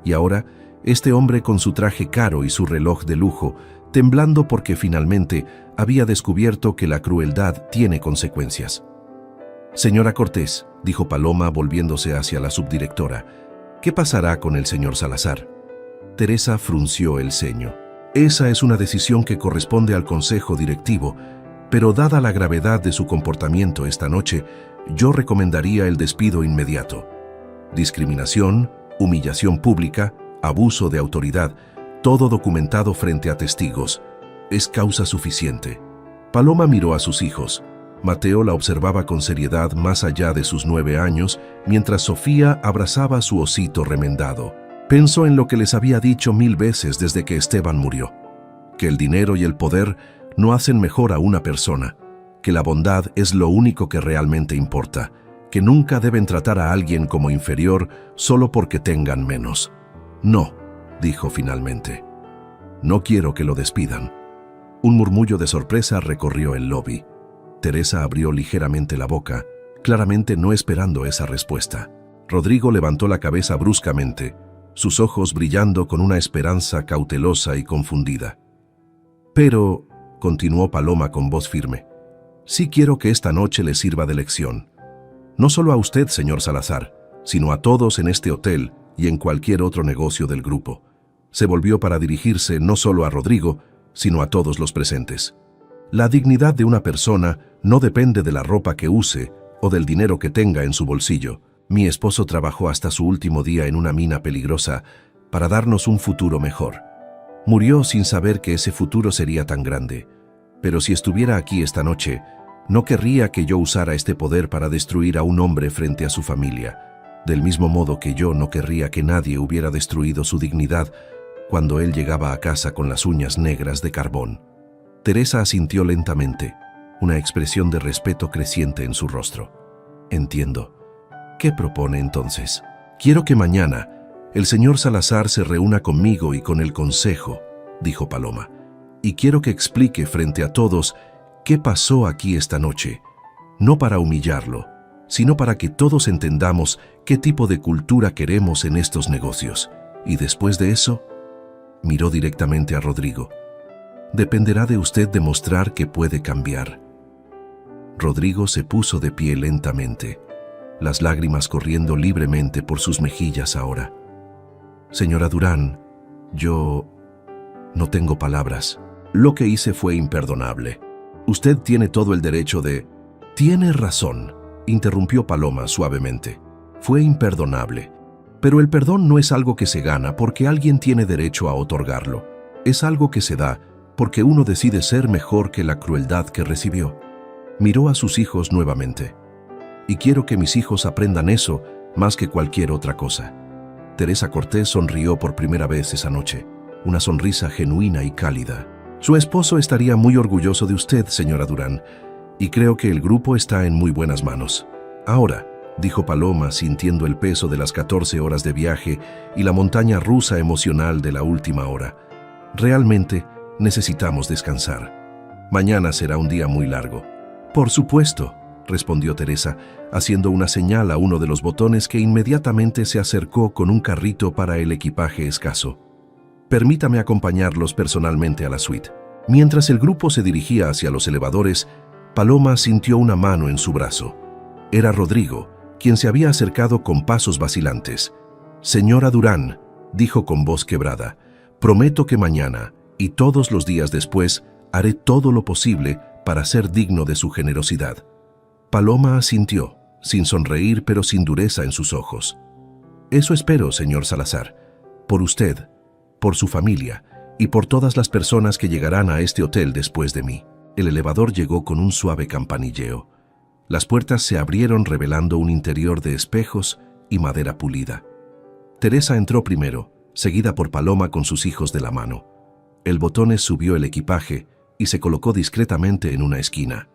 Y ahora, este hombre con su traje caro y su reloj de lujo, temblando porque finalmente había descubierto que la crueldad tiene consecuencias. «Señora Cortés», dijo Paloma volviéndose hacia la subdirectora, «¿qué pasará con el señor Salazar?». Teresa frunció el ceño. «Esa es una decisión que corresponde al consejo directivo, pero dada la gravedad de su comportamiento esta noche, yo recomendaría el despido inmediato. Discriminación, humillación pública, abuso de autoridad, todo documentado frente a testigos. Es causa suficiente». Paloma miró a sus hijos. Mateo la observaba con seriedad más allá de sus 9 años, mientras Sofía abrazaba a su osito remendado. Pensó en lo que les había dicho 1000 veces desde que Esteban murió, que el dinero y el poder no hacen mejor a una persona, que la bondad es lo único que realmente importa, que nunca deben tratar a alguien como inferior solo porque tengan menos. No, dijo finalmente. No quiero que lo despidan. Un murmullo de sorpresa recorrió el lobby. Teresa abrió ligeramente la boca, claramente no esperando esa respuesta. Rodrigo levantó la cabeza bruscamente, sus ojos brillando con una esperanza cautelosa y confundida. Pero, continuó Paloma con voz firme, sí quiero que esta noche le sirva de lección. No solo a usted, señor Salazar, sino a todos en este hotel y en cualquier otro negocio del grupo. Se volvió para dirigirse no solo a Rodrigo, sino a todos los presentes. La dignidad de una persona no depende de la ropa que use o del dinero que tenga en su bolsillo. Mi esposo trabajó hasta su último día en una mina peligrosa para darnos un futuro mejor. Murió sin saber que ese futuro sería tan grande. Pero si estuviera aquí esta noche, no querría que yo usara este poder para destruir a un hombre frente a su familia, del mismo modo que yo no querría que nadie hubiera destruido su dignidad cuando él llegaba a casa con las uñas negras de carbón. Teresa asintió lentamente, una expresión de respeto creciente en su rostro. Entiendo. ¿Qué propone entonces? Quiero que mañana el señor Salazar se reúna conmigo y con el consejo, dijo Paloma, y quiero que explique frente a todos qué pasó aquí esta noche, no para humillarlo, sino para que todos entendamos qué tipo de cultura queremos en estos negocios. Y después de eso, miró directamente a Rodrigo. Dependerá de usted demostrar que puede cambiar. Rodrigo se puso de pie lentamente, las lágrimas corriendo libremente por sus mejillas ahora. Señora Durán, yo no tengo palabras. Lo que hice fue imperdonable. Usted tiene todo el derecho de... Tiene razón, interrumpió Paloma suavemente. Fue imperdonable. Pero el perdón no es algo que se gana porque alguien tiene derecho a otorgarlo. Es algo que se da porque uno decide ser mejor que la crueldad que recibió. Miró a sus hijos nuevamente. Y quiero que mis hijos aprendan eso más que cualquier otra cosa. Teresa Cortés sonrió por primera vez esa noche, una sonrisa genuina y cálida. Su esposo estaría muy orgulloso de usted, señora Durán, y creo que el grupo está en muy buenas manos. Ahora, dijo Paloma sintiendo el peso de las 14 horas de viaje y la montaña rusa emocional de la última hora. Realmente necesitamos descansar. Mañana será un día muy largo. Por supuesto, respondió Teresa, haciendo una señal a uno de los botones que inmediatamente se acercó con un carrito para el equipaje escaso. Permítame acompañarlos personalmente a la suite. Mientras el grupo se dirigía hacia los elevadores, Paloma sintió una mano en su brazo. Era Rodrigo, quien se había acercado con pasos vacilantes. Señora Durán, dijo con voz quebrada, prometo que mañana, y todos los días después, haré todo lo posible para ser digno de su generosidad. Paloma asintió, sin sonreír pero sin dureza en sus ojos. Eso espero, señor Salazar, por usted, por su familia y por todas las personas que llegarán a este hotel después de mí. El elevador llegó con un suave campanilleo. Las puertas se abrieron revelando un interior de espejos y madera pulida. Teresa entró primero, seguida por Paloma con sus hijos de la mano. El botones subió el equipaje y se colocó discretamente en una esquina.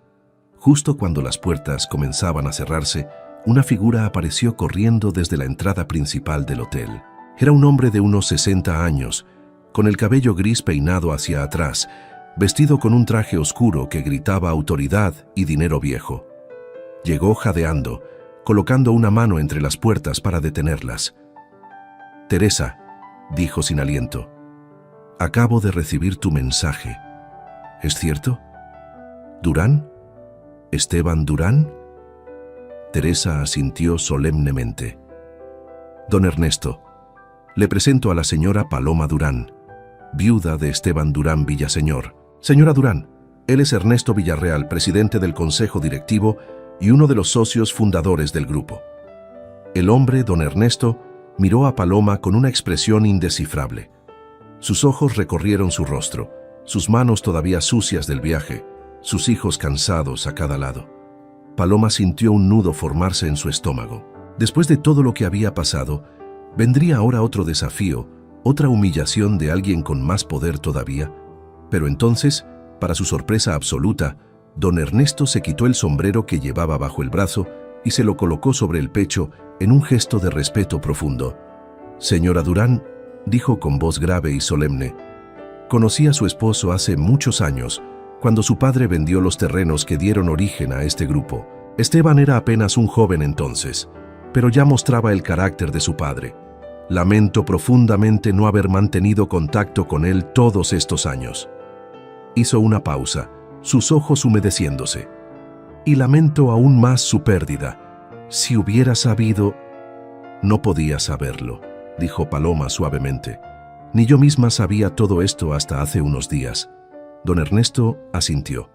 Justo cuando las puertas comenzaban a cerrarse, una figura apareció corriendo desde la entrada principal del hotel. Era un hombre de unos 60 años, con el cabello gris peinado hacia atrás, vestido con un traje oscuro que gritaba autoridad y dinero viejo. Llegó jadeando, colocando una mano entre las puertas para detenerlas. Teresa, dijo sin aliento, acabo de recibir tu mensaje. ¿Es cierto? ¿Durán? ¿Esteban Durán? Teresa asintió solemnemente. Don Ernesto, le presento a la señora Paloma Durán, viuda de Esteban Durán Villaseñor. Señora Durán, él es Ernesto Villarreal, presidente del Consejo Directivo y uno de los socios fundadores del grupo. El hombre, don Ernesto, miró a Paloma con una expresión indescifrable. Sus ojos recorrieron su rostro, sus manos todavía sucias del viaje, sus hijos cansados a cada lado. Paloma sintió un nudo formarse en su estómago. Después de todo lo que había pasado, vendría ahora otro desafío, otra humillación de alguien con más poder todavía. Pero entonces, para su sorpresa absoluta, Don Ernesto se quitó el sombrero que llevaba bajo el brazo y se lo colocó sobre el pecho en un gesto de respeto profundo. «Señora Durán», dijo con voz grave y solemne, «conocí a su esposo hace muchos años, cuando su padre vendió los terrenos que dieron origen a este grupo. Esteban era apenas un joven entonces, pero ya mostraba el carácter de su padre. Lamento profundamente no haber mantenido contacto con él todos estos años». Hizo una pausa, sus ojos humedeciéndose. «Y lamento aún más su pérdida. Si hubiera sabido...» «No podía saberlo», dijo Paloma suavemente. «Ni yo misma sabía todo esto hasta hace unos días». Don Ernesto asintió.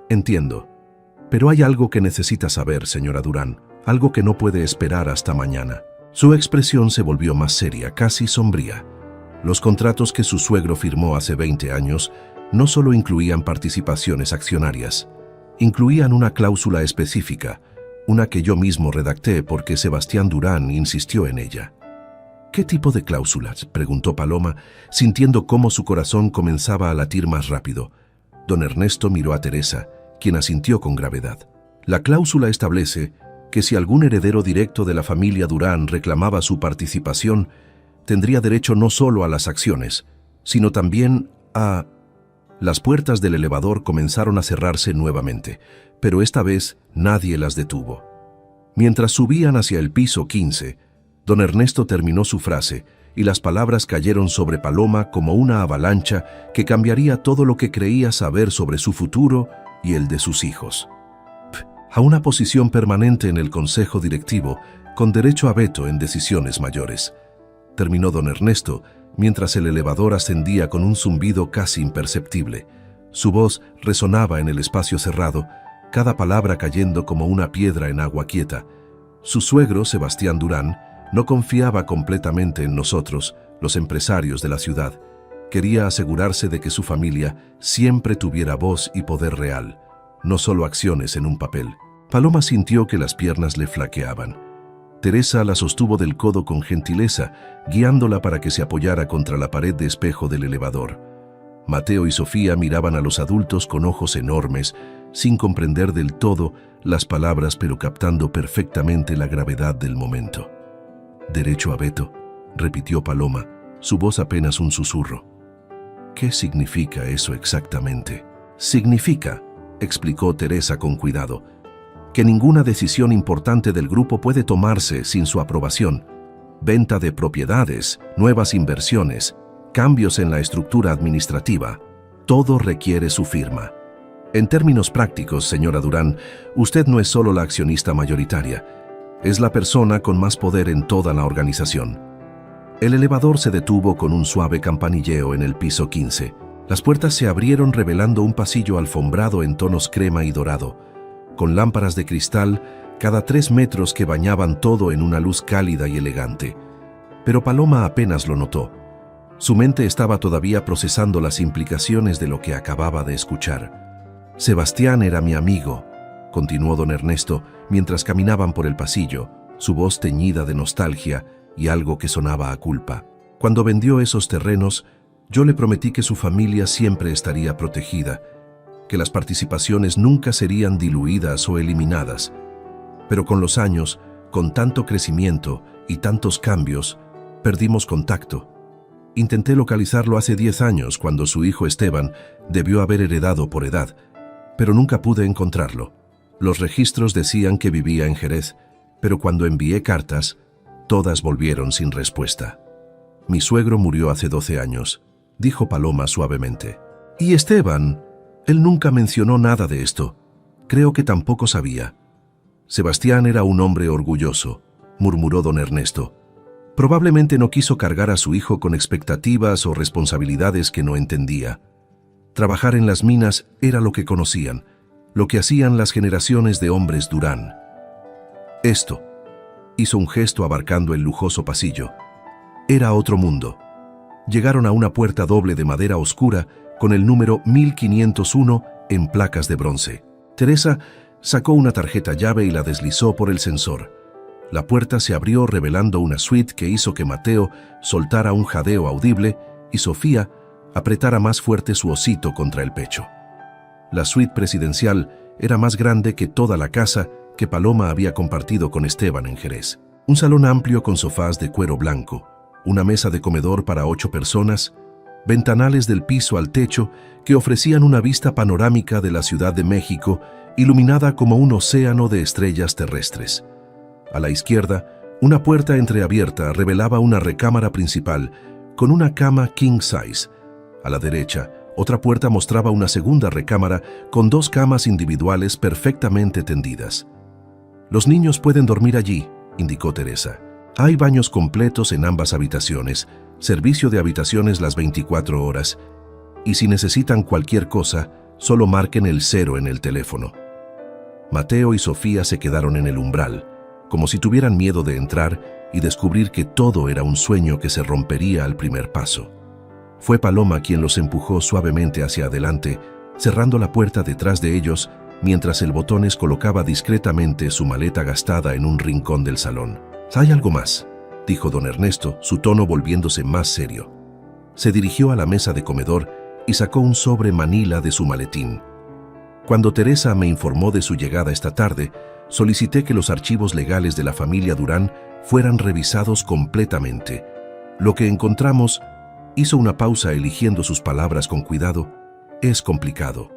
«Entiendo. Pero hay algo que necesita saber, señora Durán, algo que no puede esperar hasta mañana». Su expresión se volvió más seria, casi sombría. Los contratos que su suegro firmó hace 20 años no solo incluían participaciones accionarias, incluían una cláusula específica, una que yo mismo redacté porque Sebastián Durán insistió en ella. «¿Qué tipo de cláusulas?», preguntó Paloma, sintiendo cómo su corazón comenzaba a latir más rápido. Don Ernesto miró a Teresa, quien asintió con gravedad. «La cláusula establece que si algún heredero directo de la familia Durán reclamaba su participación, tendría derecho no solo a las acciones, sino también a...». Las puertas del elevador comenzaron a cerrarse nuevamente, pero esta vez nadie las detuvo. Mientras subían hacia el piso 15, don Ernesto terminó su frase y las palabras cayeron sobre Paloma como una avalancha que cambiaría todo lo que creía saber sobre su futuro y el de sus hijos. «A una posición permanente en el consejo directivo, con derecho a veto en decisiones mayores», terminó don Ernesto, mientras el elevador ascendía con un zumbido casi imperceptible. Su voz resonaba en el espacio cerrado, cada palabra cayendo como una piedra en agua quieta. Su suegro, Sebastián Durán, no confiaba completamente en nosotros, los empresarios de la ciudad. Quería asegurarse de que su familia siempre tuviera voz y poder real, no solo acciones en un papel. Paloma sintió que las piernas le flaqueaban. Teresa la sostuvo del codo con gentileza, guiándola para que se apoyara contra la pared de espejo del elevador. Mateo y Sofía miraban a los adultos con ojos enormes, sin comprender del todo las palabras, pero captando perfectamente la gravedad del momento. «Derecho a veto», repitió Paloma, su voz apenas un susurro. «¿Qué significa eso exactamente?» «Significa», explicó Teresa con cuidado, «que ninguna decisión importante del grupo puede tomarse sin su aprobación. Venta de propiedades, nuevas inversiones, cambios en la estructura administrativa, todo requiere su firma. En términos prácticos, señora Durán, usted no es solo la accionista mayoritaria, es la persona con más poder en toda la organización». El elevador se detuvo con un suave campanilleo en el piso 15. Las puertas se abrieron revelando un pasillo alfombrado en tonos crema y dorado, con lámparas de cristal cada 3 metros que bañaban todo en una luz cálida y elegante. Pero Paloma apenas lo notó. Su mente estaba todavía procesando las implicaciones de lo que acababa de escuchar. «Sebastián era mi amigo», continuó don Ernesto mientras caminaban por el pasillo, su voz teñida de nostalgia y algo que sonaba a culpa. «Cuando vendió esos terrenos, yo le prometí que su familia siempre estaría protegida, que las participaciones nunca serían diluidas o eliminadas. Pero con los años, con tanto crecimiento y tantos cambios, perdimos contacto. Intenté localizarlo hace 10 años, cuando su hijo Esteban debió haber heredado por edad, pero nunca pude encontrarlo. Los registros decían que vivía en Jerez, pero cuando envié cartas, todas volvieron sin respuesta. Mi suegro murió hace 12 años, dijo Paloma suavemente. Y Esteban, él nunca mencionó nada de esto. Creo que tampoco sabía. Sebastián era un hombre orgulloso, murmuró don Ernesto. Probablemente no quiso cargar a su hijo con expectativas o responsabilidades que no entendía. Trabajar en las minas era lo que conocían, lo que hacían las generaciones de hombres Durán. Esto, hizo un gesto abarcando el lujoso pasillo, era otro mundo. Llegaron a una puerta doble de madera oscura con el número 1501 en placas de bronce. Teresa sacó una tarjeta llave y la deslizó por el sensor. La puerta se abrió revelando una suite que hizo que Mateo soltara un jadeo audible y Sofía apretara más fuerte su osito contra el pecho. La suite presidencial era más grande que toda la casa que Paloma había compartido con Esteban en Jerez. Un salón amplio con sofás de cuero blanco, una mesa de comedor para 8 personas, ventanales del piso al techo que ofrecían una vista panorámica de la Ciudad de México, iluminada como un océano de estrellas terrestres. A la izquierda, una puerta entreabierta revelaba una recámara principal con una cama king size. A la derecha, otra puerta mostraba una segunda recámara con 2 camas individuales perfectamente tendidas. «Los niños pueden dormir allí», indicó Teresa. «Hay baños completos en ambas habitaciones, servicio de habitaciones las 24 horas, y si necesitan cualquier cosa, solo marquen el 0 en el teléfono». Mateo y Sofía se quedaron en el umbral, como si tuvieran miedo de entrar y descubrir que todo era un sueño que se rompería al primer paso. Fue Paloma quien los empujó suavemente hacia adelante, cerrando la puerta detrás de ellos, mientras el Botones colocaba discretamente su maleta gastada en un rincón del salón. «Hay algo más», dijo don Ernesto, su tono volviéndose más serio. Se dirigió a la mesa de comedor y sacó un sobre manila de su maletín. «Cuando Teresa me informó de su llegada esta tarde, solicité que los archivos legales de la familia Durán fueran revisados completamente. Lo que encontramos», hizo una pausa eligiendo sus palabras con cuidado, «es complicado».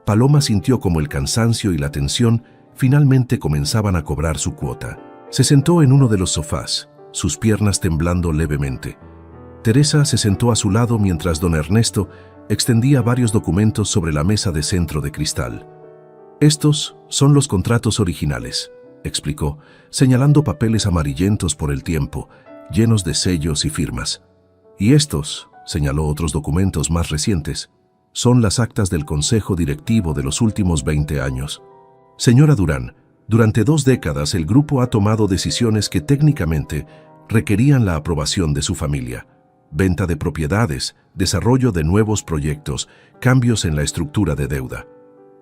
Paloma sintió como el cansancio y la tensión finalmente comenzaban a cobrar su cuota. Se sentó en uno de los sofás, sus piernas temblando levemente. Teresa se sentó a su lado mientras don Ernesto extendía varios documentos sobre la mesa de centro de cristal. «Estos son los contratos originales», explicó, señalando papeles amarillentos por el tiempo, llenos de sellos y firmas. «Y estos», señaló otros documentos más recientes, «son las actas del Consejo Directivo de los últimos 20 años. Señora Durán, durante 2 décadas el grupo ha tomado decisiones que técnicamente requerían la aprobación de su familia. Venta de propiedades, desarrollo de nuevos proyectos, cambios en la estructura de deuda.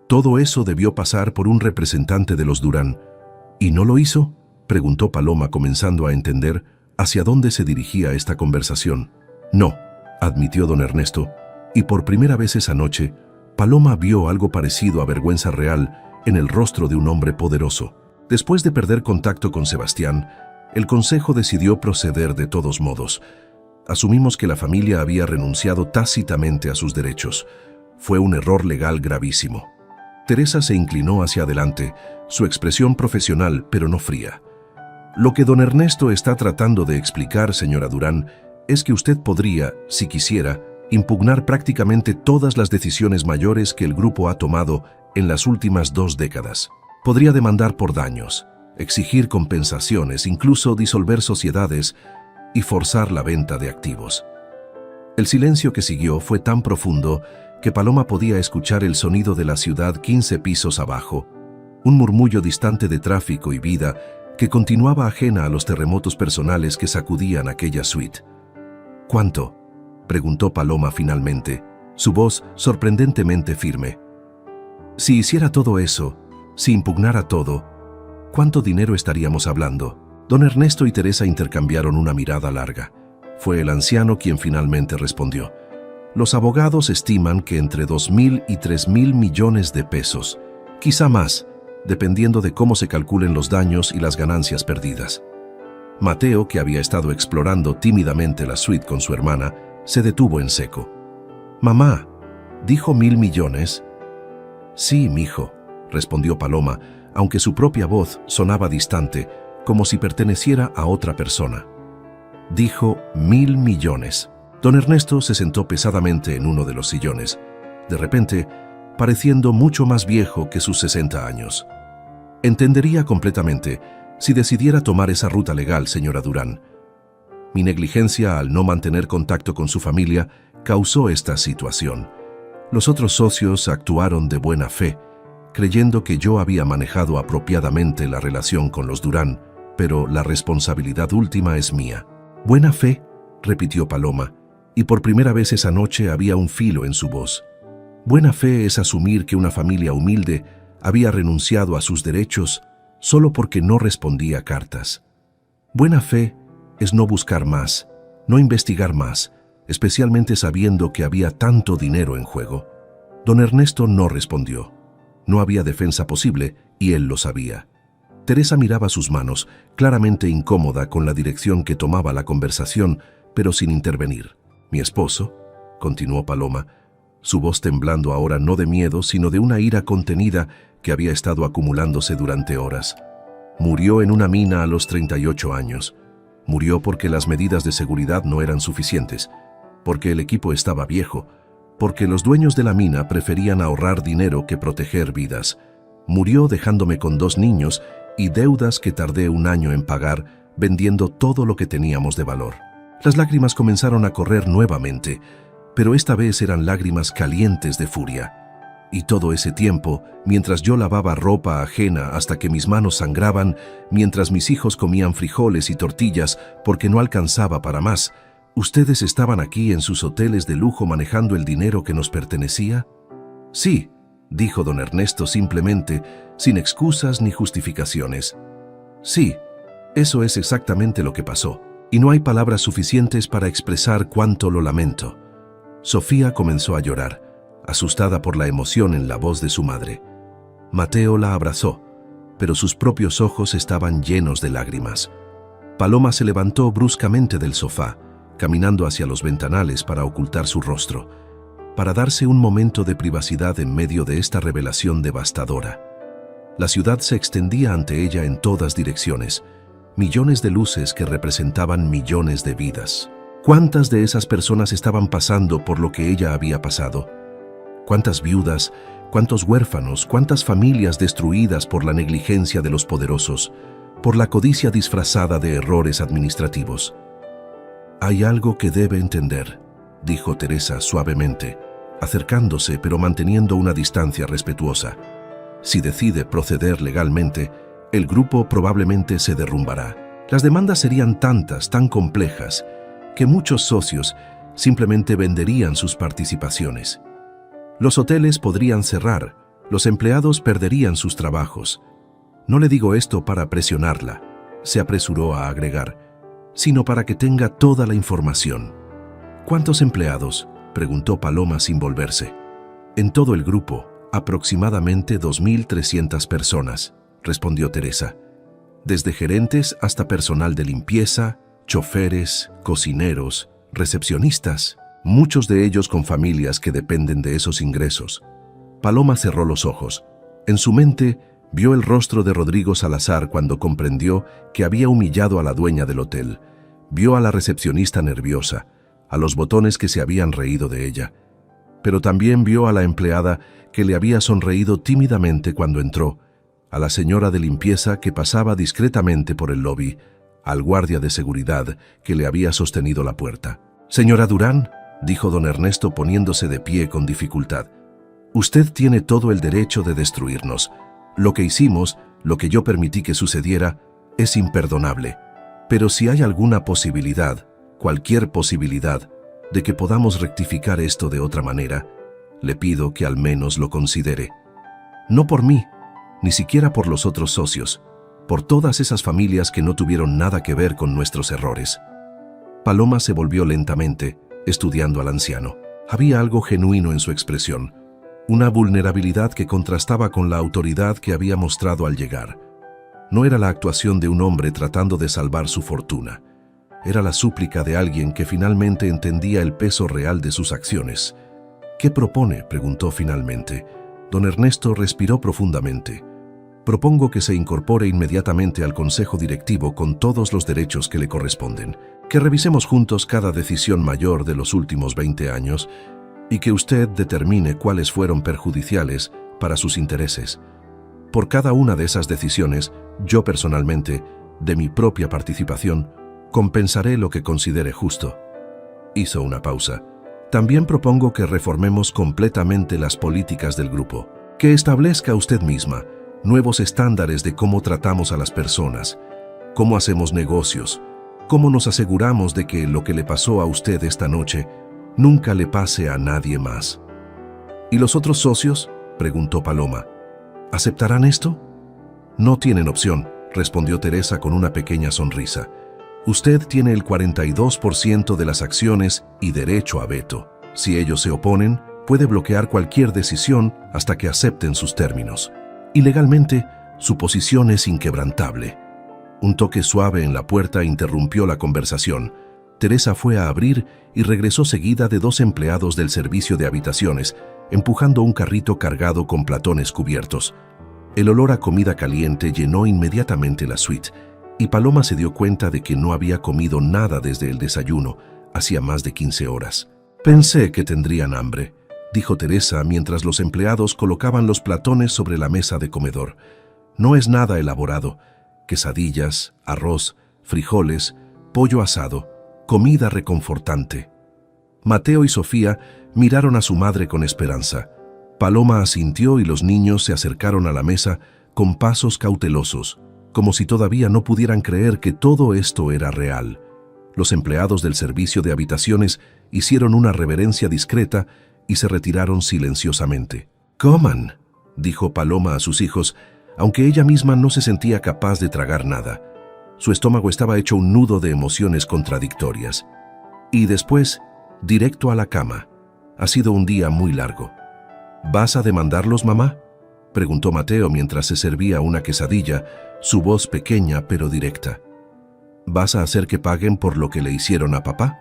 Todo eso debió pasar por un representante de los Durán. ¿Y no lo hizo?», preguntó Paloma, comenzando a entender hacia dónde se dirigía esta conversación. «No», admitió don Ernesto, y por primera vez esa noche, Paloma vio algo parecido a vergüenza real en el rostro de un hombre poderoso. Después de perder contacto con Sebastián, el consejo decidió proceder de todos modos. Asumimos que la familia había renunciado tácitamente a sus derechos. Fue un error legal gravísimo. Teresa se inclinó hacia adelante, su expresión profesional pero no fría. «Lo que don Ernesto está tratando de explicar, señora Durán, es que usted podría, si quisiera, impugnar prácticamente todas las decisiones mayores que el grupo ha tomado en las últimas 2 décadas. Podría demandar por daños, exigir compensaciones, incluso disolver sociedades y forzar la venta de activos». El silencio que siguió fue tan profundo que Paloma podía escuchar el sonido de la ciudad 15 pisos abajo, un murmullo distante de tráfico y vida que continuaba ajena a los terremotos personales que sacudían aquella suite. «¿Cuánto?», preguntó Paloma finalmente, su voz sorprendentemente firme. «Si hiciera todo eso, si impugnara todo, ¿cuánto dinero estaríamos hablando?». Don Ernesto y Teresa intercambiaron una mirada larga. Fue el anciano quien finalmente respondió. «Los abogados estiman que entre 2.000 y 3.000 millones de pesos, quizá más, dependiendo de cómo se calculen los daños y las ganancias perdidas». Mateo, que había estado explorando tímidamente la suite con su hermana, se detuvo en seco. «Mamá, ¿dijo 1.000 millones?» «Sí, mijo», respondió Paloma, aunque su propia voz sonaba distante, como si perteneciera a otra persona. «Dijo 1.000 millones». Don Ernesto se sentó pesadamente en uno de los sillones, de repente pareciendo mucho más viejo que sus 60 años. «Entendería completamente si decidiera tomar esa ruta legal, señora Durán. Mi negligencia al no mantener contacto con su familia causó esta situación. Los otros socios actuaron de buena fe, creyendo que yo había manejado apropiadamente la relación con los Durán, pero la responsabilidad última es mía». «¿Buena fe?», repitió Paloma, y por primera vez esa noche había un filo en su voz. «Buena fe es asumir que una familia humilde había renunciado a sus derechos solo porque no respondía cartas. Buena fe es no buscar más, no investigar más, especialmente sabiendo que había tanto dinero en juego. Don Ernesto no respondió. No había defensa posible y él lo sabía. Teresa miraba sus manos, claramente incómoda con la dirección que tomaba la conversación, pero sin intervenir. «Mi esposo», continuó Paloma, su voz temblando ahora no de miedo, sino de una ira contenida que había estado acumulándose durante horas. Murió en una mina a los 38 años. Murió porque las medidas de seguridad no eran suficientes, porque el equipo estaba viejo, porque los dueños de la mina preferían ahorrar dinero que proteger vidas. Murió dejándome con 2 niños y deudas que tardé 1 año en pagar, vendiendo todo lo que teníamos de valor. Las lágrimas comenzaron a correr nuevamente, pero esta vez eran lágrimas calientes de furia. Y todo ese tiempo, mientras yo lavaba ropa ajena hasta que mis manos sangraban, mientras mis hijos comían frijoles y tortillas porque no alcanzaba para más, ¿ustedes estaban aquí en sus hoteles de lujo manejando el dinero que nos pertenecía? Sí, dijo don Ernesto simplemente, sin excusas ni justificaciones. Sí, eso es exactamente lo que pasó, y no hay palabras suficientes para expresar cuánto lo lamento. Sofía comenzó a llorar, asustada por la emoción en la voz de su madre. Mateo la abrazó, pero sus propios ojos estaban llenos de lágrimas. Paloma se levantó bruscamente del sofá, caminando hacia los ventanales para ocultar su rostro, para darse un momento de privacidad en medio de esta revelación devastadora. La ciudad se extendía ante ella en todas direcciones, millones de luces que representaban millones de vidas. ¿Cuántas de esas personas estaban pasando por lo que ella había pasado? ¿Cuántas viudas, cuántos huérfanos, cuántas familias destruidas por la negligencia de los poderosos, por la codicia disfrazada de errores administrativos? Hay algo que debe entender, dijo Teresa suavemente, acercándose pero manteniendo una distancia respetuosa. Si decide proceder legalmente, el grupo probablemente se derrumbará. Las demandas serían tantas, tan complejas, que muchos socios simplemente venderían sus participaciones. Los hoteles podrían cerrar, los empleados perderían sus trabajos. No le digo esto para presionarla, se apresuró a agregar, sino para que tenga toda la información. ¿Cuántos empleados?, preguntó Paloma sin volverse. En todo el grupo, aproximadamente 2.300 personas, respondió Teresa. Desde gerentes hasta personal de limpieza, choferes, cocineros, recepcionistas, muchos de ellos con familias que dependen de esos ingresos. Paloma cerró los ojos. En su mente, vio el rostro de Rodrigo Salazar cuando comprendió que había humillado a la dueña del hotel. Vio a la recepcionista nerviosa, a los botones que se habían reído de ella. Pero también vio a la empleada que le había sonreído tímidamente cuando entró, a la señora de limpieza que pasaba discretamente por el lobby, al guardia de seguridad que le había sostenido la puerta. «Señora Durán», dijo don Ernesto poniéndose de pie con dificultad, «usted tiene todo el derecho de destruirnos. Lo que hicimos, lo que yo permití que sucediera, es imperdonable. Pero si hay alguna posibilidad, cualquier posibilidad, de que podamos rectificar esto de otra manera, le pido que al menos lo considere. No por mí, ni siquiera por los otros socios, por todas esas familias que no tuvieron nada que ver con nuestros errores». Paloma se volvió lentamente, estudiando al anciano. Había algo genuino en su expresión, una vulnerabilidad que contrastaba con la autoridad que había mostrado al llegar. No era la actuación de un hombre tratando de salvar su fortuna. Era la súplica de alguien que finalmente entendía el peso real de sus acciones. «¿Qué propone?», preguntó finalmente. Don Ernesto respiró profundamente. «Propongo que se incorpore inmediatamente al Consejo Directivo con todos los derechos que le corresponden, que revisemos juntos cada decisión mayor de los últimos 20 años y que usted determine cuáles fueron perjudiciales para sus intereses. Por cada una de esas decisiones, yo personalmente, de mi propia participación, compensaré lo que considere justo». Hizo una pausa. «También propongo que reformemos completamente las políticas del grupo, que establezca usted misma nuevos estándares de cómo tratamos a las personas, cómo hacemos negocios, cómo nos aseguramos de que lo que le pasó a usted esta noche nunca le pase a nadie más». «¿Y los otros socios?», preguntó Paloma. «¿Aceptarán esto?». «No tienen opción», respondió Teresa con una pequeña sonrisa. «Usted tiene el 42% de las acciones y derecho a veto. Si ellos se oponen, puede bloquear cualquier decisión hasta que acepten sus términos. Y legalmente, su posición es inquebrantable. Un toque suave en la puerta interrumpió la conversación. Teresa fue a abrir y regresó seguida de 2 empleados del servicio de habitaciones, empujando un carrito cargado con platones cubiertos. El olor a comida caliente llenó inmediatamente la suite, y Paloma se dio cuenta de que no había comido nada desde el desayuno, hacía más de 15 horas. «Pensé que tendrían hambre», dijo Teresa mientras los empleados colocaban los platones sobre la mesa de comedor. «No es nada elaborado. Quesadillas, arroz, frijoles, pollo asado, comida reconfortante». Mateo y Sofía miraron a su madre con esperanza. Paloma asintió y los niños se acercaron a la mesa con pasos cautelosos, como si todavía no pudieran creer que todo esto era real. Los empleados del servicio de habitaciones hicieron una reverencia discreta y se retiraron silenciosamente. «Coman», dijo Paloma a sus hijos, aunque ella misma no se sentía capaz de tragar nada. Su estómago estaba hecho un nudo de emociones contradictorias. Y después, directo a la cama. Ha sido un día muy largo. «¿Vas a demandarlos, mamá?», preguntó Mateo mientras se servía una quesadilla, su voz pequeña pero directa. «¿Vas a hacer que paguen por lo que le hicieron a papá?».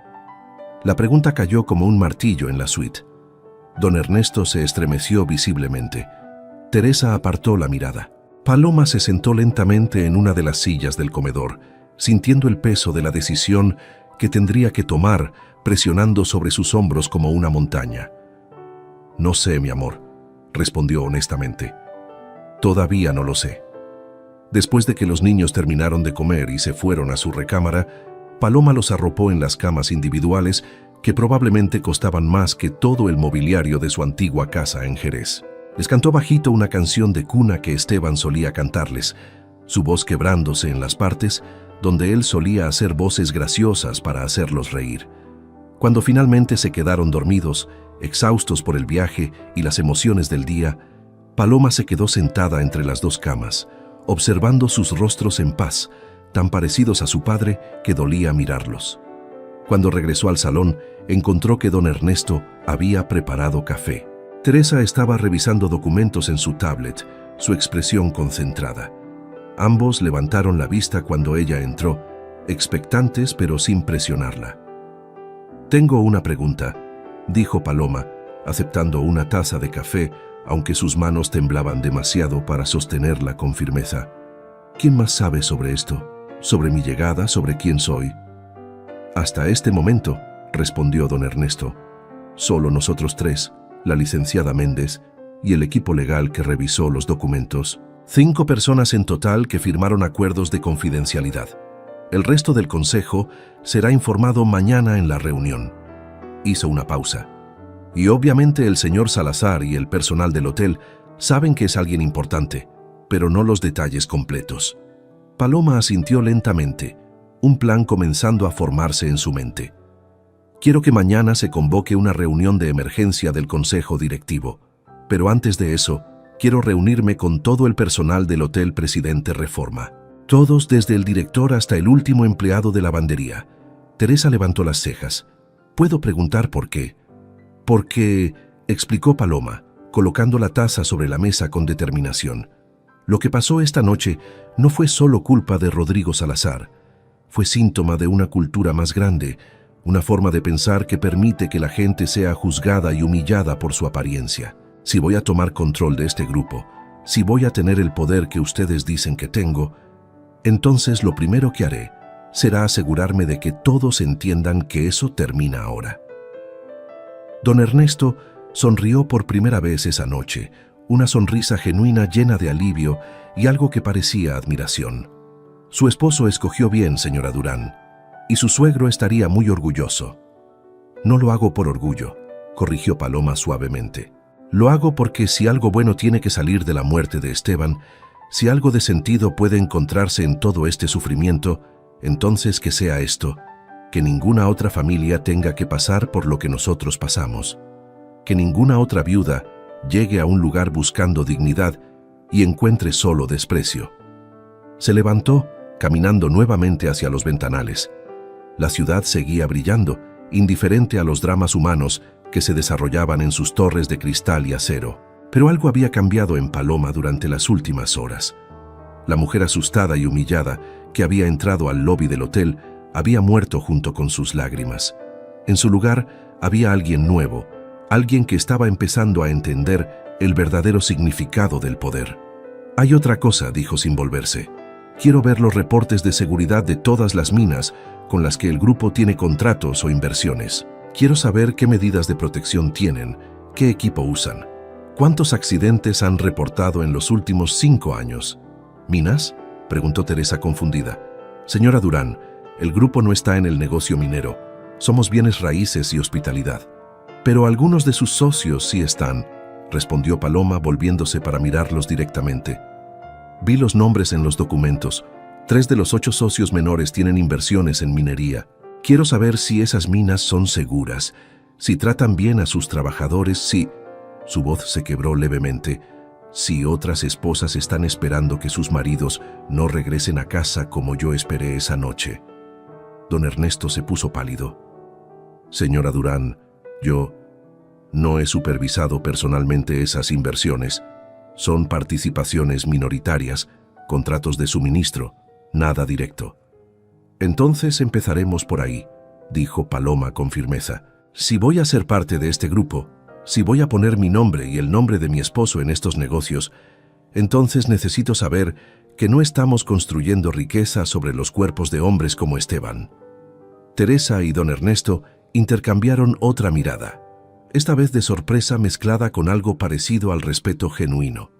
La pregunta cayó como un martillo en la suite. Don Ernesto se estremeció visiblemente. Teresa apartó la mirada. Paloma se sentó lentamente en una de las sillas del comedor, sintiendo el peso de la decisión que tendría que tomar, presionando sobre sus hombros como una montaña. «No sé, mi amor», respondió honestamente. «Todavía no lo sé». Después de que los niños terminaron de comer y se fueron a su recámara, Paloma los arropó en las camas individuales que probablemente costaban más que todo el mobiliario de su antigua casa en Jerez. Les cantó bajito una canción de cuna que Esteban solía cantarles, su voz quebrándose en las partes donde él solía hacer voces graciosas para hacerlos reír. Cuando finalmente se quedaron dormidos, exhaustos por el viaje y las emociones del día, Paloma se quedó sentada entre las 2 camas, observando sus rostros en paz, tan parecidos a su padre que dolía mirarlos. Cuando regresó al salón, encontró que don Ernesto había preparado café. Teresa estaba revisando documentos en su tablet, su expresión concentrada. Ambos levantaron la vista cuando ella entró, expectantes pero sin presionarla. «Tengo una pregunta», dijo Paloma, aceptando una taza de café, aunque sus manos temblaban demasiado para sostenerla con firmeza. «¿Quién más sabe sobre esto? ¿Sobre mi llegada? ¿Sobre quién soy?» «Hasta este momento», respondió don Ernesto, «solo nosotros 3, la licenciada Méndez y el equipo legal que revisó los documentos. 5 personas en total que firmaron acuerdos de confidencialidad. El resto del consejo será informado mañana en la reunión». Hizo una pausa. «Y obviamente el señor Salazar y el personal del hotel saben que es alguien importante, pero no los detalles completos». Paloma asintió lentamente, un plan comenzando a formarse en su mente. «Quiero que mañana se convoque una reunión de emergencia del consejo directivo, pero antes de eso, quiero reunirme con todo el personal del Hotel Presidente Reforma. Todos desde el director hasta el último empleado de lavandería». Teresa levantó las cejas. «¿Puedo preguntar por qué?» «Porque», explicó Paloma, colocando la taza sobre la mesa con determinación. «Lo que pasó esta noche no fue solo culpa de Rodrigo Salazar. Fue síntoma de una cultura más grande, una forma de pensar que permite que la gente sea juzgada y humillada por su apariencia. Si voy a tomar control de este grupo, si voy a tener el poder que ustedes dicen que tengo, entonces lo primero que haré será asegurarme de que todos entiendan que eso termina ahora». Don Ernesto sonrió por primera vez esa noche, una sonrisa genuina llena de alivio y algo que parecía admiración. «Su esposo escogió bien, señora Durán, y su suegro estaría muy orgulloso». «No lo hago por orgullo», corrigió Paloma suavemente. «Lo hago porque si algo bueno tiene que salir de la muerte de Esteban, si algo de sentido puede encontrarse en todo este sufrimiento, entonces que sea esto, que ninguna otra familia tenga que pasar por lo que nosotros pasamos, que ninguna otra viuda llegue a un lugar buscando dignidad y encuentre solo desprecio». Se levantó, caminando nuevamente hacia los ventanales. La ciudad seguía brillando, indiferente a los dramas humanos que se desarrollaban en sus torres de cristal y acero. Pero algo había cambiado en Paloma durante las últimas horas. La mujer asustada y humillada que había entrado al lobby del hotel había muerto junto con sus lágrimas. En su lugar había alguien nuevo, alguien que estaba empezando a entender el verdadero significado del poder. «Hay otra cosa», dijo sin volverse. «Quiero ver los reportes de seguridad de todas las minas con las que el grupo tiene contratos o inversiones. Quiero saber qué medidas de protección tienen, qué equipo usan. ¿Cuántos accidentes han reportado en los últimos 5 años? ¿Minas?», preguntó Teresa confundida. «Señora Durán, el grupo no está en el negocio minero. Somos bienes raíces y hospitalidad». «Pero algunos de sus socios sí están», respondió Paloma volviéndose para mirarlos directamente. «Vi los nombres en los documentos. 3 de los 8 socios menores tienen inversiones en minería. Quiero saber si esas minas son seguras, si tratan bien a sus trabajadores, si...» Su voz se quebró levemente. «Si otras esposas están esperando que sus maridos no regresen a casa como yo esperé esa noche». Don Ernesto se puso pálido. «Señora Durán, yo no he supervisado personalmente esas inversiones. Son participaciones minoritarias, contratos de suministro, nada directo». «Entonces empezaremos por ahí», dijo Paloma con firmeza. «Si voy a ser parte de este grupo, si voy a poner mi nombre y el nombre de mi esposo en estos negocios, entonces necesito saber que no estamos construyendo riqueza sobre los cuerpos de hombres como Esteban». Teresa y don Ernesto intercambiaron otra mirada, esta vez de sorpresa mezclada con algo parecido al respeto genuino.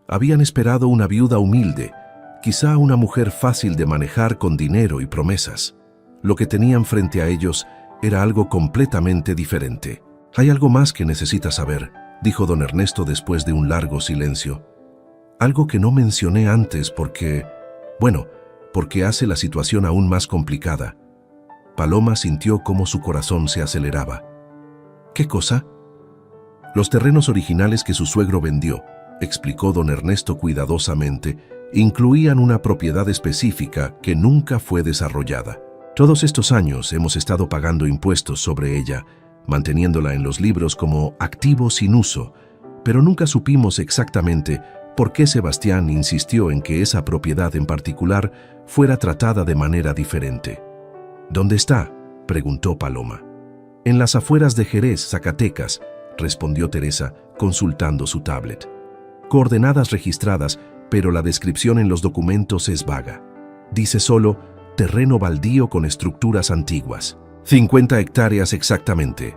Habían esperado una viuda humilde, quizá una mujer fácil de manejar con dinero y promesas. Lo que tenían frente a ellos era algo completamente diferente. «Hay algo más que necesitas saber», dijo don Ernesto después de un largo silencio. «Algo que no mencioné antes porque hace la situación aún más complicada». Paloma sintió cómo su corazón se aceleraba. «¿Qué cosa?». «Los terrenos originales que su suegro vendió», explicó don Ernesto cuidadosamente, «incluían una propiedad específica que nunca fue desarrollada. Todos estos años hemos estado pagando impuestos sobre ella, manteniéndola en los libros como activo sin uso, pero nunca supimos exactamente por qué Sebastián insistió en que esa propiedad en particular fuera tratada de manera diferente». «¿Dónde está?», preguntó Paloma. «En las afueras de Jerez, Zacatecas», respondió Teresa, consultando su tablet. «Coordenadas registradas, pero la descripción en los documentos es vaga. Dice solo terreno baldío con estructuras antiguas. 50 hectáreas exactamente».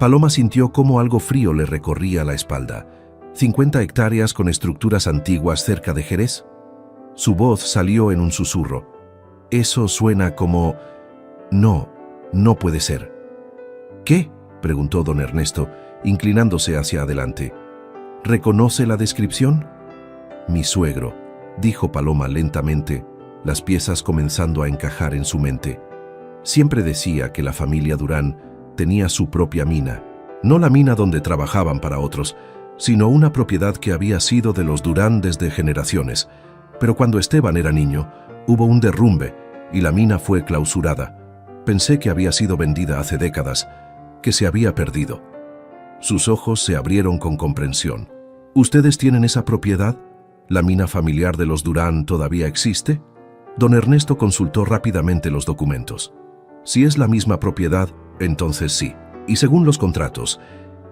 Paloma sintió cómo algo frío le recorría la espalda. «¿50 hectáreas con estructuras antiguas cerca de Jerez?». Su voz salió en un susurro. «Eso suena como... No puede ser». «¿Qué?», preguntó don Ernesto, inclinándose hacia adelante. «¿Reconoce la descripción?». «Mi suegro», dijo Paloma lentamente, las piezas comenzando a encajar en su mente. «Siempre decía que la familia Durán tenía su propia mina, no la mina donde trabajaban para otros, sino una propiedad que había sido de los Durán desde generaciones. Pero cuando Esteban era niño, hubo un derrumbe y la mina fue clausurada. Pensé que había sido vendida hace décadas, que se había perdido». Sus ojos se abrieron con comprensión. «¿Ustedes tienen esa propiedad? ¿La mina familiar de los Durán todavía existe?». Don Ernesto consultó rápidamente los documentos. «Si es la misma propiedad, entonces sí. Y según los contratos,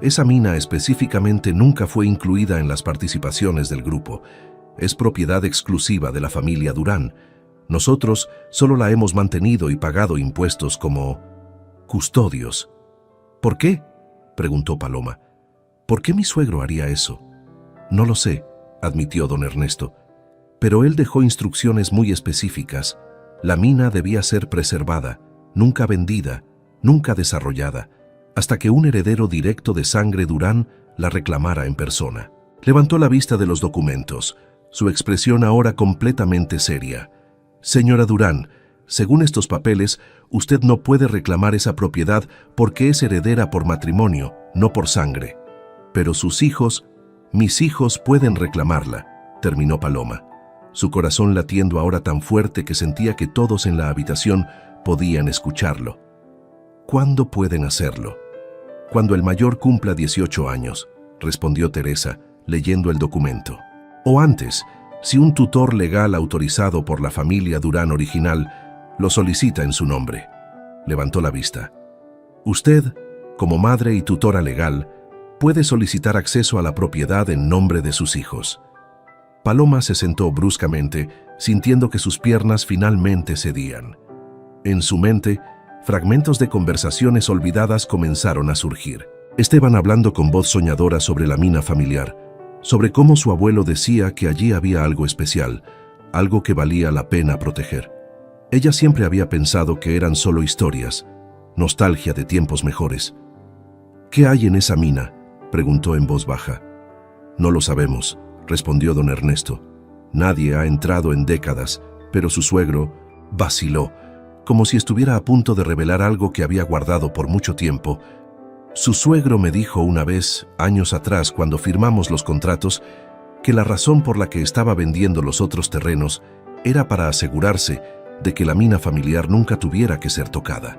esa mina específicamente nunca fue incluida en las participaciones del grupo. Es propiedad exclusiva de la familia Durán. Nosotros solo la hemos mantenido y pagado impuestos como custodios». «¿Por qué?», preguntó Paloma. «¿Por qué mi suegro haría eso?». «No lo sé», admitió don Ernesto, «pero él dejó instrucciones muy específicas. La mina debía ser preservada, nunca vendida, nunca desarrollada, hasta que un heredero directo de sangre Durán la reclamara en persona». Levantó la vista de los documentos, su expresión ahora completamente seria. «Señora Durán, según estos papeles, usted no puede reclamar esa propiedad porque es heredera por matrimonio, no por sangre. Pero sus hijos, mis hijos pueden reclamarla», terminó Paloma, su corazón latiendo ahora tan fuerte que sentía que todos en la habitación podían escucharlo. «¿Cuándo pueden hacerlo?». Cuando el mayor cumpla 18 años, respondió Teresa, leyendo el documento. O antes, si un tutor legal autorizado por la familia Durán original lo solicita en su nombre. Levantó la vista. Usted, como madre y tutora legal, puede solicitar acceso a la propiedad en nombre de sus hijos. Paloma se sentó bruscamente, sintiendo que sus piernas finalmente cedían. En su mente, fragmentos de conversaciones olvidadas comenzaron a surgir. Esteban hablando con voz soñadora sobre la mina familiar, sobre cómo su abuelo decía que allí había algo especial, algo que valía la pena proteger. Ella siempre había pensado que eran solo historias, nostalgia de tiempos mejores. ¿Qué hay en esa mina?, preguntó en voz baja. No lo sabemos, respondió don Ernesto. Nadie ha entrado en décadas, pero su suegro vaciló, como si estuviera a punto de revelar algo que había guardado por mucho tiempo. Su suegro me dijo una vez, años atrás, cuando firmamos los contratos, que la razón por la que estaba vendiendo los otros terrenos era para asegurarse de que la mina familiar nunca tuviera que ser tocada.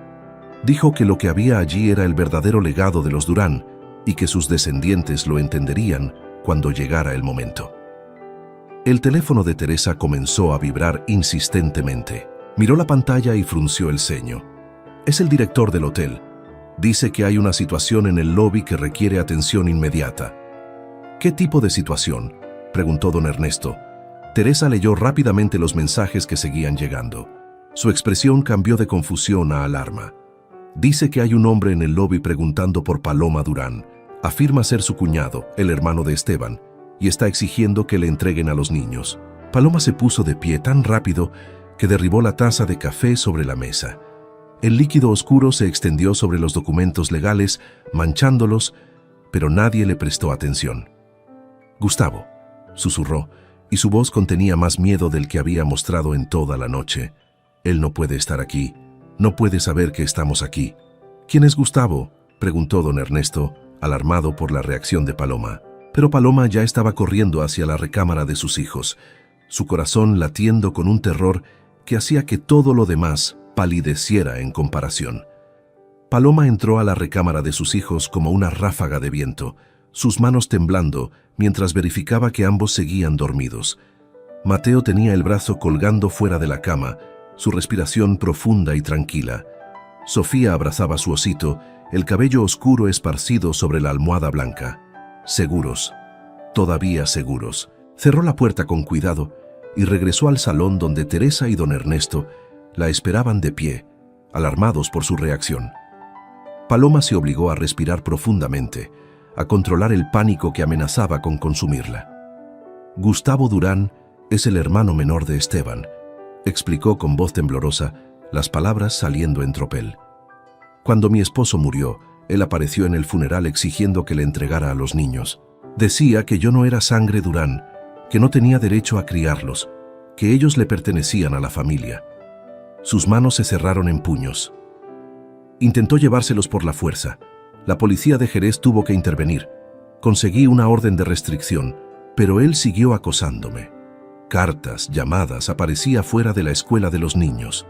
Dijo que lo que había allí era el verdadero legado de los Durán y que sus descendientes lo entenderían cuando llegara el momento. El teléfono de Teresa comenzó a vibrar insistentemente. Miró la pantalla y frunció el ceño. Es el director del hotel. Dice que hay una situación en el lobby que requiere atención inmediata. ¿Qué tipo de situación?, preguntó don Ernesto. Teresa leyó rápidamente los mensajes que seguían llegando. Su expresión cambió de confusión a alarma. Dice que hay un hombre en el lobby preguntando por Paloma Durán. Afirma ser su cuñado, el hermano de Esteban, y está exigiendo que le entreguen a los niños. Paloma se puso de pie tan rápido que derribó la taza de café sobre la mesa. El líquido oscuro se extendió sobre los documentos legales, manchándolos, pero nadie le prestó atención. Gustavo, susurró, y su voz contenía más miedo del que había mostrado en toda la noche. Él no puede estar aquí. No puede saber que estamos aquí. ¿Quién es Gustavo?, preguntó don Ernesto, alarmado por la reacción de Paloma. Pero Paloma ya estaba corriendo hacia la recámara de sus hijos, su corazón latiendo con un terror que hacía que todo lo demás palideciera en comparación. Paloma entró a la recámara de sus hijos como una ráfaga de viento, sus manos temblando mientras verificaba que ambos seguían dormidos. Mateo tenía el brazo colgando fuera de la cama, su respiración profunda y tranquila. Sofía abrazaba a su osito, el cabello oscuro esparcido sobre la almohada blanca. Seguros, todavía seguros. Cerró la puerta con cuidado y regresó al salón donde Teresa y don Ernesto la esperaban de pie, alarmados por su reacción. Paloma se obligó a respirar profundamente, a controlar el pánico que amenazaba con consumirla. Gustavo Durán es el hermano menor de Esteban, explicó con voz temblorosa, las palabras saliendo en tropel. Cuando mi esposo murió, él apareció en el funeral exigiendo que le entregara a los niños. Decía que yo no era sangre Durán, que no tenía derecho a criarlos, que ellos le pertenecían a la familia. Sus manos se cerraron en puños. Intentó llevárselos por la fuerza. La policía de Jerez tuvo que intervenir. Conseguí una orden de restricción, pero él siguió acosándome. Cartas, llamadas, aparecía fuera de la escuela de los niños.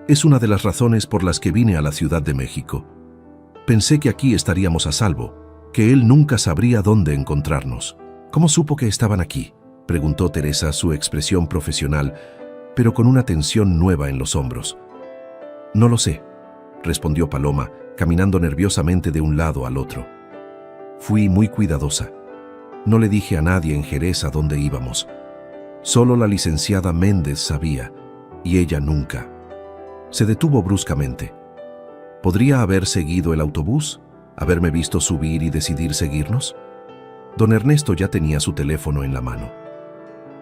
Es una de las razones por las que vine a la Ciudad de México. Pensé que aquí estaríamos a salvo, que él nunca sabría dónde encontrarnos. ¿Cómo supo que estaban aquí?, preguntó Teresa, su expresión profesional, pero con una tensión nueva en los hombros. No lo sé, respondió Paloma, caminando nerviosamente de un lado al otro. Fui muy cuidadosa. No le dije a nadie en Jerez a dónde íbamos. Solo la licenciada Méndez sabía, y ella nunca. Se detuvo bruscamente. ¿Podría haber seguido el autobús? ¿Haberme visto subir y decidir seguirnos? Don Ernesto ya tenía su teléfono en la mano.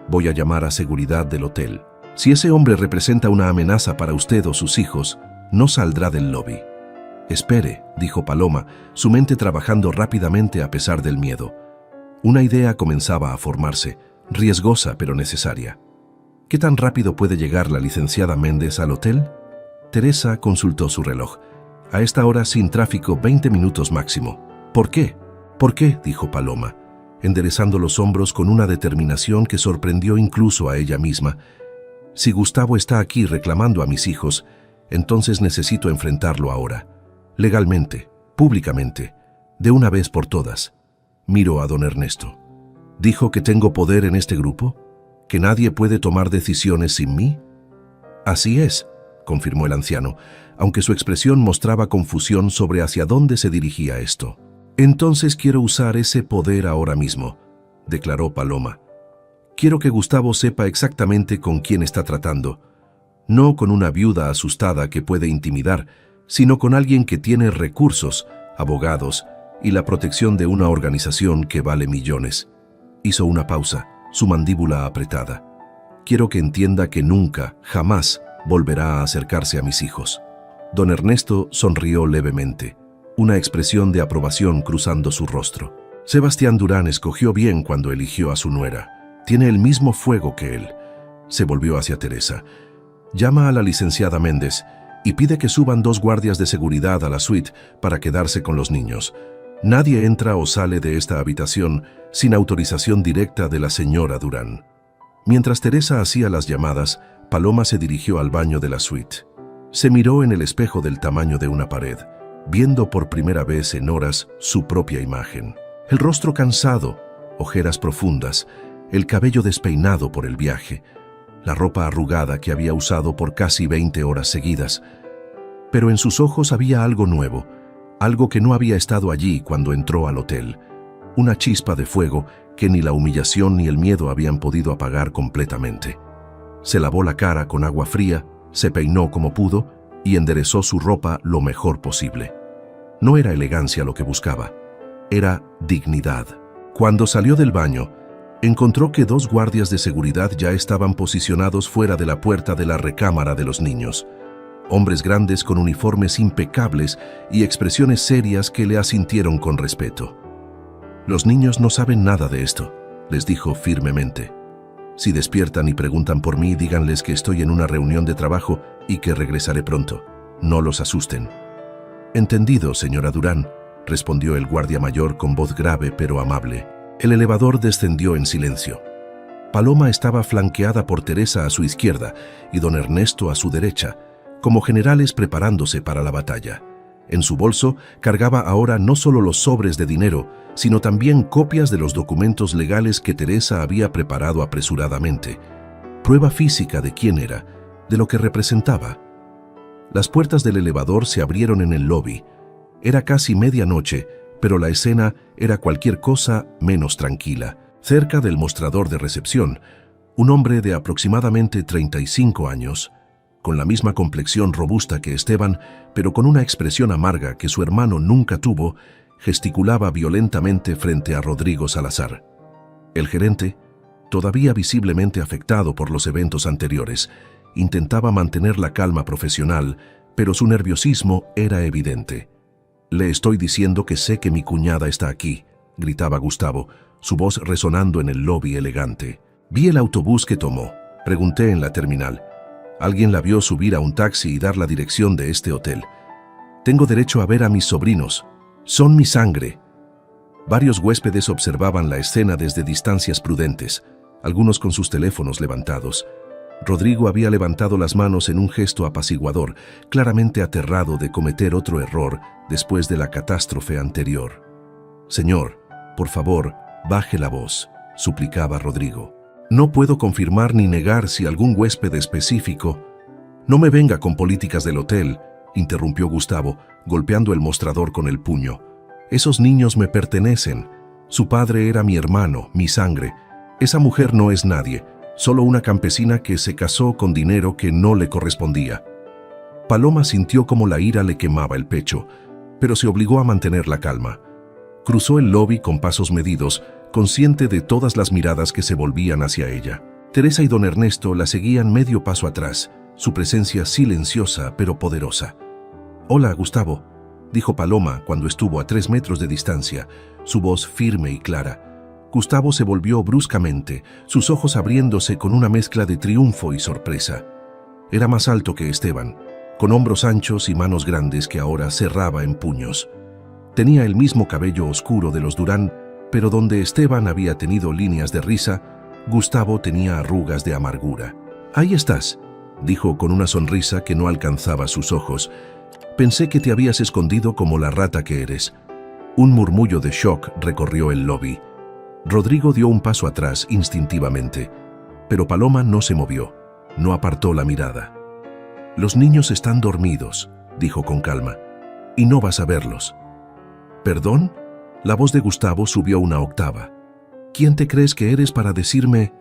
Voy a llamar a seguridad del hotel. Si ese hombre representa una amenaza para usted o sus hijos, no saldrá del lobby. Espere, dijo Paloma, su mente trabajando rápidamente a pesar del miedo. Una idea comenzaba a formarse, riesgosa pero necesaria. ¿Qué tan rápido puede llegar la licenciada Méndez al hotel? Teresa consultó su reloj. A esta hora sin tráfico, 20 minutos máximo. ¿Por qué? ¿Por qué?, dijo Paloma, enderezando los hombros con una determinación que sorprendió incluso a ella misma. Si Gustavo está aquí reclamando a mis hijos, entonces necesito enfrentarlo ahora. Legalmente, públicamente. De una vez por todas. Miro a don Ernesto. ¿Dijo que tengo poder en este grupo? ¿Que nadie puede tomar decisiones sin mí? Así es, confirmó el anciano, aunque su expresión mostraba confusión sobre hacia dónde se dirigía esto. Entonces quiero usar ese poder ahora mismo, declaró Paloma. Quiero que Gustavo sepa exactamente con quién está tratando. No con una viuda asustada que puede intimidar, sino con alguien que tiene recursos, abogados y la protección de una organización que vale millones. Hizo una pausa, su mandíbula apretada. Quiero que entienda que nunca, jamás, volverá a acercarse a mis hijos. Don Ernesto sonrió levemente, una expresión de aprobación cruzando su rostro. Sebastián Durán escogió bien cuando eligió a su nuera. Tiene el mismo fuego que él. Se volvió hacia Teresa. Llama a la licenciada Méndez y pide que suban 2 guardias de seguridad a la suite para quedarse con los niños. Nadie entra o sale de esta habitación sin autorización directa de la señora Durán. Mientras Teresa hacía las llamadas, Paloma se dirigió al baño de la suite. Se miró en el espejo del tamaño de una pared, viendo por primera vez en horas su propia imagen. El rostro cansado, ojeras profundas, el cabello despeinado por el viaje, la ropa arrugada que había usado por casi 20 horas seguidas. Pero en sus ojos había algo nuevo, algo que no había estado allí cuando entró al hotel. Una chispa de fuego que ni la humillación ni el miedo habían podido apagar completamente. Se lavó la cara con agua fría, se peinó como pudo y enderezó su ropa lo mejor posible. No era elegancia lo que buscaba, era dignidad. Cuando salió del baño, encontró que 2 guardias de seguridad ya estaban posicionados fuera de la puerta de la recámara de los niños. Hombres grandes con uniformes impecables y expresiones serias que le asintieron con respeto. Los niños no saben nada de esto, les dijo firmemente. Si despiertan y preguntan por mí, díganles que estoy en una reunión de trabajo y que regresaré pronto. No los asusten. Entendido, señora Durán, respondió el guardia mayor con voz grave pero amable. El elevador descendió en silencio. Paloma estaba flanqueada por Teresa a su izquierda y don Ernesto a su derecha, como generales preparándose para la batalla. En su bolso cargaba ahora no solo los sobres de dinero, sino también copias de los documentos legales que Teresa había preparado apresuradamente. Prueba física de quién era, de lo que representaba. Las puertas del elevador se abrieron en el lobby. Era casi medianoche, pero la escena era cualquier cosa menos tranquila. Cerca del mostrador de recepción, un hombre de aproximadamente 35 años, con la misma complexión robusta que Esteban, pero con una expresión amarga que su hermano nunca tuvo, gesticulaba violentamente frente a Rodrigo Salazar. El gerente, todavía visiblemente afectado por los eventos anteriores, intentaba mantener la calma profesional, pero su nerviosismo era evidente. «Le estoy diciendo que sé que mi cuñada está aquí», gritaba Gustavo, su voz resonando en el lobby elegante. «Vi el autobús que tomó», pregunté en la terminal. «Alguien la vio subir a un taxi y dar la dirección de este hotel. Tengo derecho a ver a mis sobrinos. Son mi sangre». Varios huéspedes observaban la escena desde distancias prudentes, algunos con sus teléfonos levantados. Rodrigo había levantado las manos en un gesto apaciguador, claramente aterrado de cometer otro error después de la catástrofe anterior. «Señor, por favor, baje la voz», suplicaba Rodrigo. «No puedo confirmar ni negar si algún huésped específico». «No me venga con políticas del hotel», interrumpió Gustavo, golpeando el mostrador con el puño. «Esos niños me pertenecen. Su padre era mi hermano, mi sangre. Esa mujer no es nadie, solo una campesina que se casó con dinero que no le correspondía». Paloma sintió como la ira le quemaba el pecho, pero se obligó a mantener la calma. Cruzó el lobby con pasos medidos, consciente de todas las miradas que se volvían hacia ella. Teresa y don Ernesto la seguían medio paso atrás, su presencia silenciosa pero poderosa. «Hola, Gustavo», dijo Paloma cuando estuvo a 3 metros de distancia, su voz firme y clara. Gustavo se volvió bruscamente, sus ojos abriéndose con una mezcla de triunfo y sorpresa. Era más alto que Esteban, con hombros anchos y manos grandes que ahora cerraba en puños. Tenía el mismo cabello oscuro de los Durán, pero donde Esteban había tenido líneas de risa, Gustavo tenía arrugas de amargura. «Ahí estás», dijo con una sonrisa que no alcanzaba sus ojos. «Pensé que te habías escondido como la rata que eres». Un murmullo de shock recorrió el lobby. Rodrigo dio un paso atrás instintivamente, pero Paloma no se movió, no apartó la mirada. «Los niños están dormidos», dijo con calma, «y no vas a verlos». «¿Perdón?». La voz de Gustavo subió una octava. «¿Quién te crees que eres para decirme...?»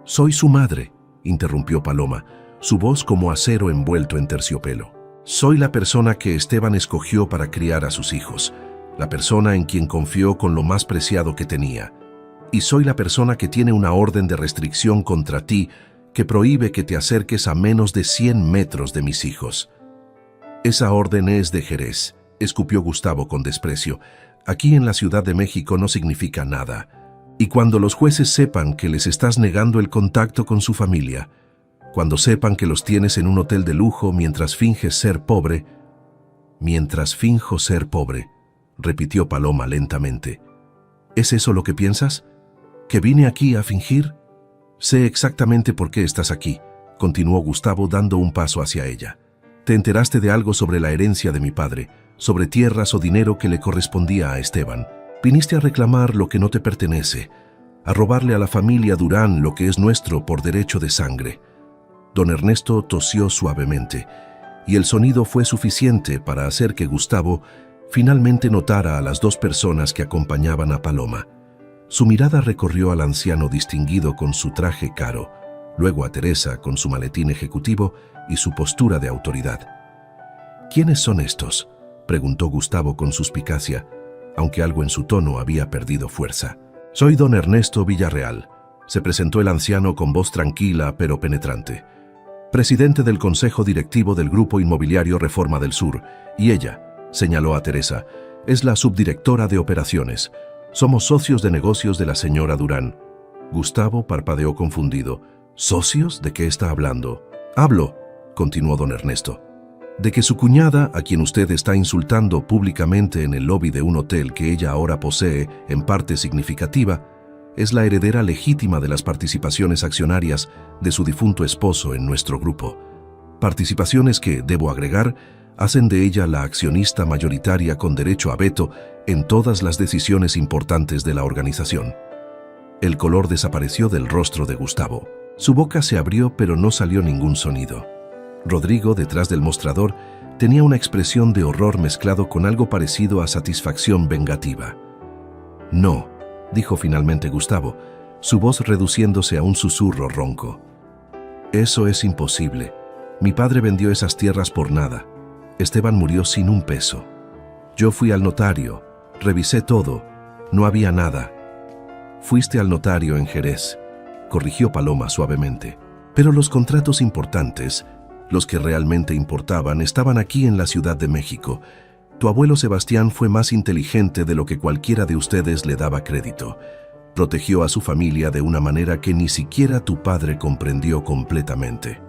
«Soy su madre», interrumpió Paloma, su voz como acero envuelto en terciopelo. «Soy la persona que Esteban escogió para criar a sus hijos, la persona en quien confió con lo más preciado que tenía. Y soy la persona que tiene una orden de restricción contra ti que prohíbe que te acerques a menos de 100 metros de mis hijos». «Esa orden es de Jerez», escupió Gustavo con desprecio. «Aquí en la Ciudad de México no significa nada. Y cuando los jueces sepan que les estás negando el contacto con su familia, cuando sepan que los tienes en un hotel de lujo mientras finges ser pobre...». «Mientras finjo ser pobre», repitió Paloma lentamente. «¿Es eso lo que piensas? ¿Que vine aquí a fingir?». «Sé exactamente por qué estás aquí», continuó Gustavo dando un paso hacia ella. «Te enteraste de algo sobre la herencia de mi padre, sobre tierras o dinero que le correspondía a Esteban. Viniste a reclamar lo que no te pertenece, a robarle a la familia Durán lo que es nuestro por derecho de sangre». Don Ernesto tosió suavemente, y el sonido fue suficiente para hacer que Gustavo finalmente notara a las dos personas que acompañaban a Paloma. Su mirada recorrió al anciano distinguido con su traje caro, luego a Teresa con su maletín ejecutivo y su postura de autoridad. «¿Quiénes son estos?», preguntó Gustavo con suspicacia, aunque algo en su tono había perdido fuerza. «Soy don Ernesto Villarreal», se presentó el anciano con voz tranquila pero penetrante. «Presidente del Consejo Directivo del Grupo Inmobiliario Reforma del Sur, y ella», señaló a Teresa, «es la subdirectora de operaciones. Somos socios de negocios de la señora Durán». Gustavo parpadeó confundido. «¿Socios? ¿De qué está hablando?». «Hablo», continuó don Ernesto, «de que su cuñada, a quien usted está insultando públicamente en el lobby de un hotel que ella ahora posee en parte significativa, es la heredera legítima de las participaciones accionarias de su difunto esposo en nuestro grupo. Participaciones que, debo agregar, hacen de ella la accionista mayoritaria con derecho a veto en todas las decisiones importantes de la organización». El color desapareció del rostro de Gustavo. Su boca se abrió pero no salió ningún sonido. Rodrigo, detrás del mostrador, tenía una expresión de horror mezclado con algo parecido a satisfacción vengativa. «No», dijo finalmente Gustavo, su voz reduciéndose a un susurro ronco. «Eso es imposible. Mi padre vendió esas tierras por nada. Esteban murió sin un peso. Yo fui al notario, revisé todo, no había nada». «Fuiste al notario en Jerez», corrigió Paloma suavemente. «Pero los contratos importantes, los que realmente importaban, estaban aquí en la Ciudad de México. Tu abuelo Sebastián fue más inteligente de lo que cualquiera de ustedes le daba crédito. Protegió a su familia de una manera que ni siquiera tu padre comprendió completamente».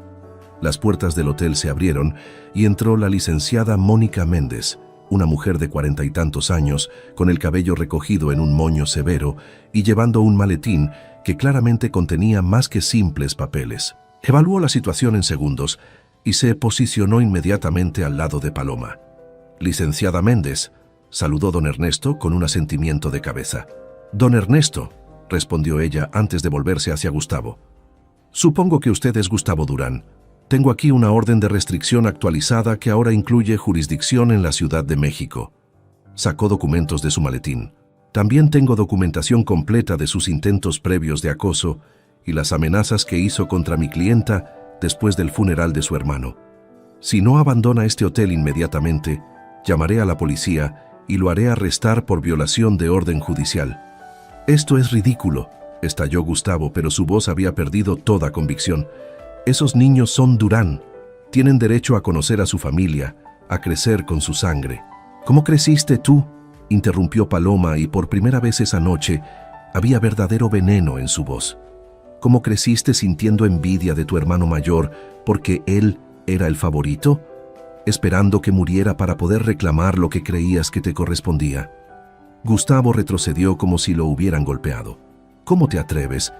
Las puertas del hotel se abrieron y entró la licenciada Mónica Méndez, una mujer de 40 y tantos años, con el cabello recogido en un moño severo y llevando un maletín que claramente contenía más que simples papeles. Evaluó la situación en segundos y se posicionó inmediatamente al lado de Paloma. «Licenciada Méndez», saludó don Ernesto con un asentimiento de cabeza. «Don Ernesto», respondió ella antes de volverse hacia Gustavo. «Supongo que usted es Gustavo Durán. Tengo aquí una orden de restricción actualizada que ahora incluye jurisdicción en la Ciudad de México». Sacó documentos de su maletín. «También tengo documentación completa de sus intentos previos de acoso y las amenazas que hizo contra mi clienta después del funeral de su hermano. Si no abandona este hotel inmediatamente, llamaré a la policía y lo haré arrestar por violación de orden judicial». «Esto es ridículo», estalló Gustavo, pero su voz había perdido toda convicción. «Esos niños son Durán. Tienen derecho a conocer a su familia, a crecer con su sangre». «¿Cómo creciste tú?», interrumpió Paloma, y por primera vez esa noche había verdadero veneno en su voz. «¿Cómo creciste sintiendo envidia de tu hermano mayor porque él era el favorito? Esperando que muriera para poder reclamar lo que creías que te correspondía». Gustavo retrocedió como si lo hubieran golpeado. «¿Cómo te atreves?».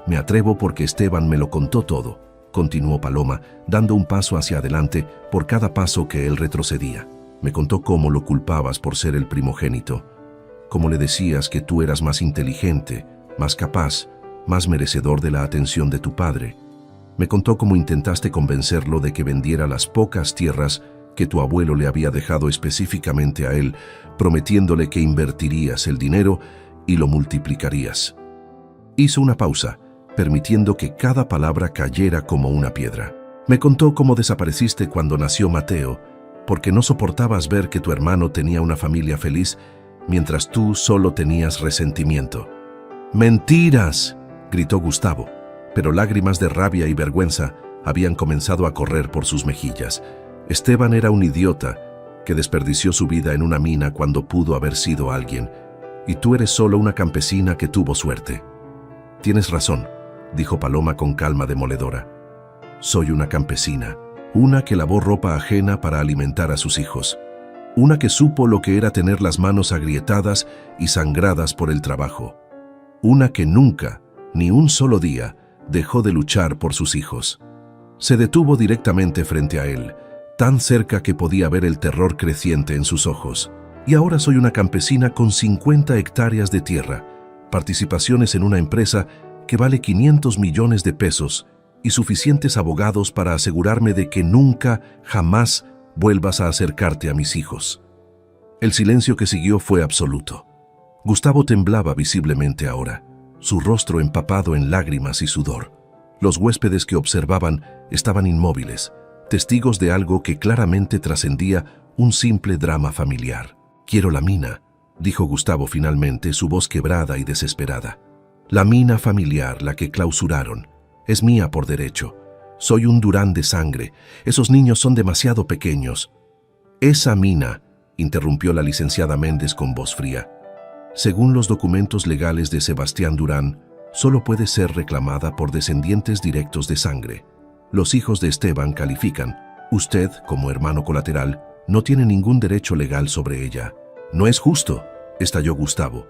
«Me atrevo porque Esteban me lo contó todo», continuó Paloma, dando un paso hacia adelante por cada paso que él retrocedía. «Me contó cómo lo culpabas por ser el primogénito, como le decías que tú eras más inteligente, más capaz, más merecedor de la atención de tu padre. Me contó cómo intentaste convencerlo de que vendiera las pocas tierras que tu abuelo le había dejado específicamente a él, prometiéndole que invertirías el dinero y lo multiplicarías. Hizo una pausa, permitiendo que cada palabra cayera como una piedra. Me contó cómo desapareciste cuando nació Mateo, porque no soportabas ver que tu hermano tenía una familia feliz, mientras tú solo tenías resentimiento. ¡Mentiras!, gritó Gustavo, pero lágrimas de rabia y vergüenza habían comenzado a correr por sus mejillas. Esteban era un idiota que desperdició su vida en una mina cuando pudo haber sido alguien, y tú eres solo una campesina que tuvo suerte. Tienes razón, dijo Paloma con calma demoledora. Soy una campesina, una que lavó ropa ajena para alimentar a sus hijos, una que supo lo que era tener las manos agrietadas y sangradas por el trabajo, una que nunca, ni un solo día, dejó de luchar por sus hijos. Se detuvo directamente frente a él, tan cerca que podía ver el terror creciente en sus ojos. Y ahora soy una campesina con 50 hectáreas de tierra, participaciones en una empresa que vale 500 millones de pesos y suficientes abogados para asegurarme de que nunca, jamás vuelvas a acercarte a mis hijos. El silencio que siguió fue absoluto. Gustavo temblaba visiblemente ahora, su rostro empapado en lágrimas y sudor. Los huéspedes que observaban estaban inmóviles, testigos de algo que claramente trascendía un simple drama familiar. «Quiero la mina», dijo Gustavo finalmente, su voz quebrada y desesperada. «La mina familiar, la que clausuraron, es mía por derecho. Soy un Durán de sangre. Esos niños son demasiado pequeños». «Esa mina», interrumpió la licenciada Méndez con voz fría, «según los documentos legales de Sebastián Durán, solo puede ser reclamada por descendientes directos de sangre. Los hijos de Esteban califican. Usted, como hermano colateral, no tiene ningún derecho legal sobre ella». «No es justo», estalló Gustavo.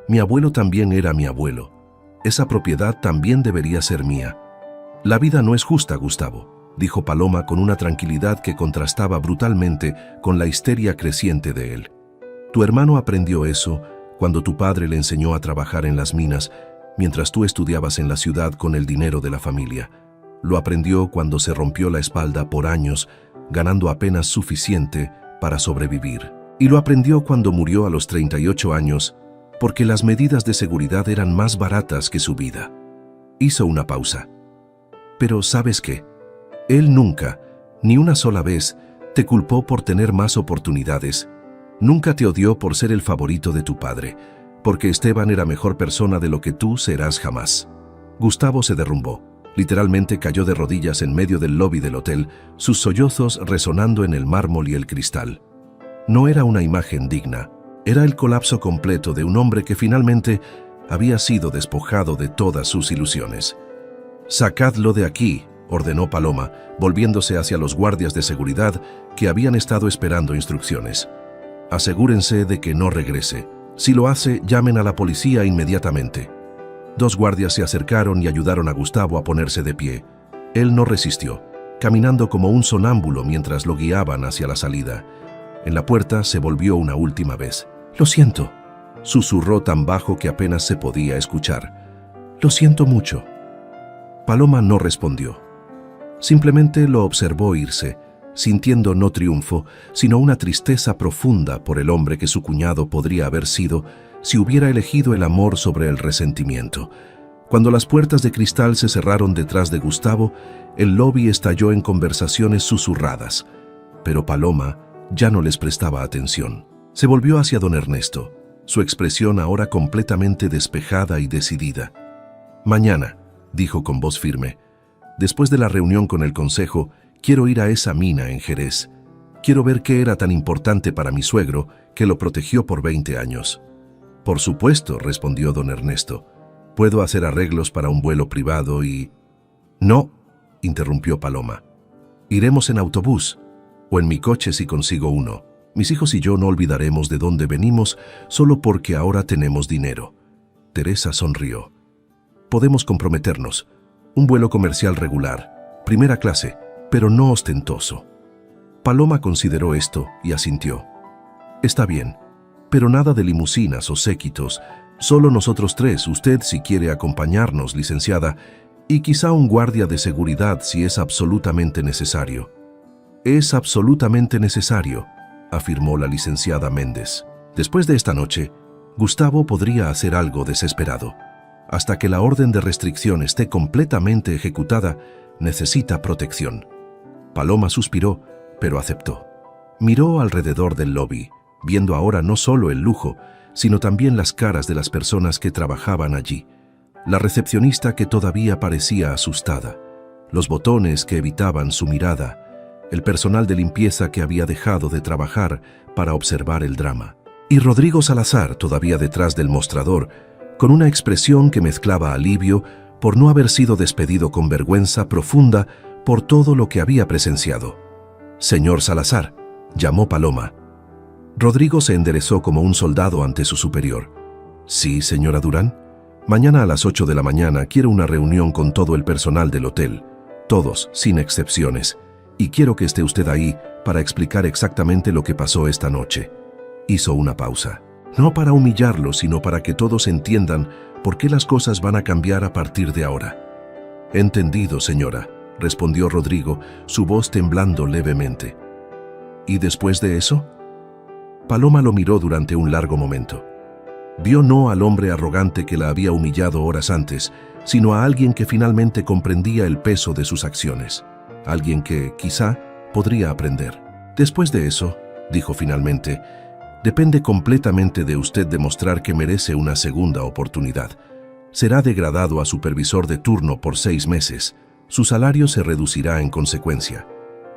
«Mi abuelo también era mi abuelo. Esa propiedad también debería ser mía». «La vida no es justa, Gustavo», dijo Paloma con una tranquilidad que contrastaba brutalmente con la histeria creciente de él. «Tu hermano aprendió eso cuando tu padre le enseñó a trabajar en las minas, mientras tú estudiabas en la ciudad con el dinero de la familia. Lo aprendió cuando se rompió la espalda por años, ganando apenas suficiente para sobrevivir. Y lo aprendió cuando murió a los 38 años, porque las medidas de seguridad eran más baratas que su vida». Hizo una pausa. «Pero ¿sabes qué? Él nunca, ni una sola vez, te culpó por tener más oportunidades. Nunca te odió por ser el favorito de tu padre, porque Esteban era mejor persona de lo que tú serás jamás». Gustavo se derrumbó. Literalmente cayó de rodillas en medio del lobby del hotel, sus sollozos resonando en el mármol y el cristal. No era una imagen digna, era el colapso completo de un hombre que finalmente había sido despojado de todas sus ilusiones. «Sacadlo de aquí», ordenó Paloma, volviéndose hacia los guardias de seguridad que habían estado esperando instrucciones. «Asegúrense de que no regrese. Si lo hace, llamen a la policía inmediatamente». 2 guardias se acercaron y ayudaron a Gustavo a ponerse de pie. Él no resistió, caminando como un sonámbulo mientras lo guiaban hacia la salida. En la puerta se volvió una última vez. «Lo siento», susurró tan bajo que apenas se podía escuchar. «Lo siento mucho». Paloma no respondió. Simplemente lo observó irse, sintiendo no triunfo, sino una tristeza profunda por el hombre que su cuñado podría haber sido si hubiera elegido el amor sobre el resentimiento. Cuando las puertas de cristal se cerraron detrás de Gustavo, el lobby estalló en conversaciones susurradas. Pero Paloma ya no les prestaba atención. Se volvió hacia don Ernesto, su expresión ahora completamente despejada y decidida. «Mañana», dijo con voz firme, «después de la reunión con el consejo, quiero ir a esa mina en Jerez. Quiero ver qué era tan importante para mi suegro que lo protegió por 20 años». «Por supuesto», respondió don Ernesto. «Puedo hacer arreglos para un vuelo privado y...» «No», interrumpió Paloma. «Iremos en autobús, o en mi coche si consigo uno. Mis hijos y yo no olvidaremos de dónde venimos solo porque ahora tenemos dinero». Teresa sonrió. «Podemos comprometernos. Un vuelo comercial regular, primera clase, pero no ostentoso». Paloma consideró esto y asintió. «Está bien, Pero nada de limusinas o séquitos, solo nosotros tres, usted si quiere acompañarnos, licenciada, y quizá un guardia de seguridad si es absolutamente necesario. Es absolutamente necesario, afirmó la licenciada Méndez. Después de esta noche, Gustavo podría hacer algo desesperado. Hasta que la orden de restricción esté completamente ejecutada, necesita protección. Paloma suspiró, pero aceptó. Miró alrededor del lobby, viendo ahora no solo el lujo, sino también las caras de las personas que trabajaban allí. La recepcionista que todavía parecía asustada, los botones que evitaban su mirada, el personal de limpieza que había dejado de trabajar para observar el drama. Y Rodrigo Salazar, todavía detrás del mostrador, con una expresión que mezclaba alivio por no haber sido despedido con vergüenza profunda por todo lo que había presenciado. «Señor Salazar», llamó Paloma. Rodrigo se enderezó como un soldado ante su superior. «Sí, señora Durán. Mañana a las 8 de la mañana quiero una reunión con todo el personal del hotel, todos, sin excepciones, y quiero que esté usted ahí para explicar exactamente lo que pasó esta noche». Hizo una pausa. No para humillarlo, sino para que todos entiendan por qué las cosas van a cambiar a partir de ahora. «Entendido, señora», respondió Rodrigo, su voz temblando levemente. «¿Y después de eso?». Paloma lo miró durante un largo momento. Vio no al hombre arrogante que la había humillado horas antes, sino a alguien que finalmente comprendía el peso de sus acciones. Alguien que, quizá, podría aprender. «Después de eso», dijo finalmente, «depende completamente de usted demostrar que merece una segunda oportunidad. Será degradado a supervisor de turno por 6 meses. Su salario se reducirá en consecuencia.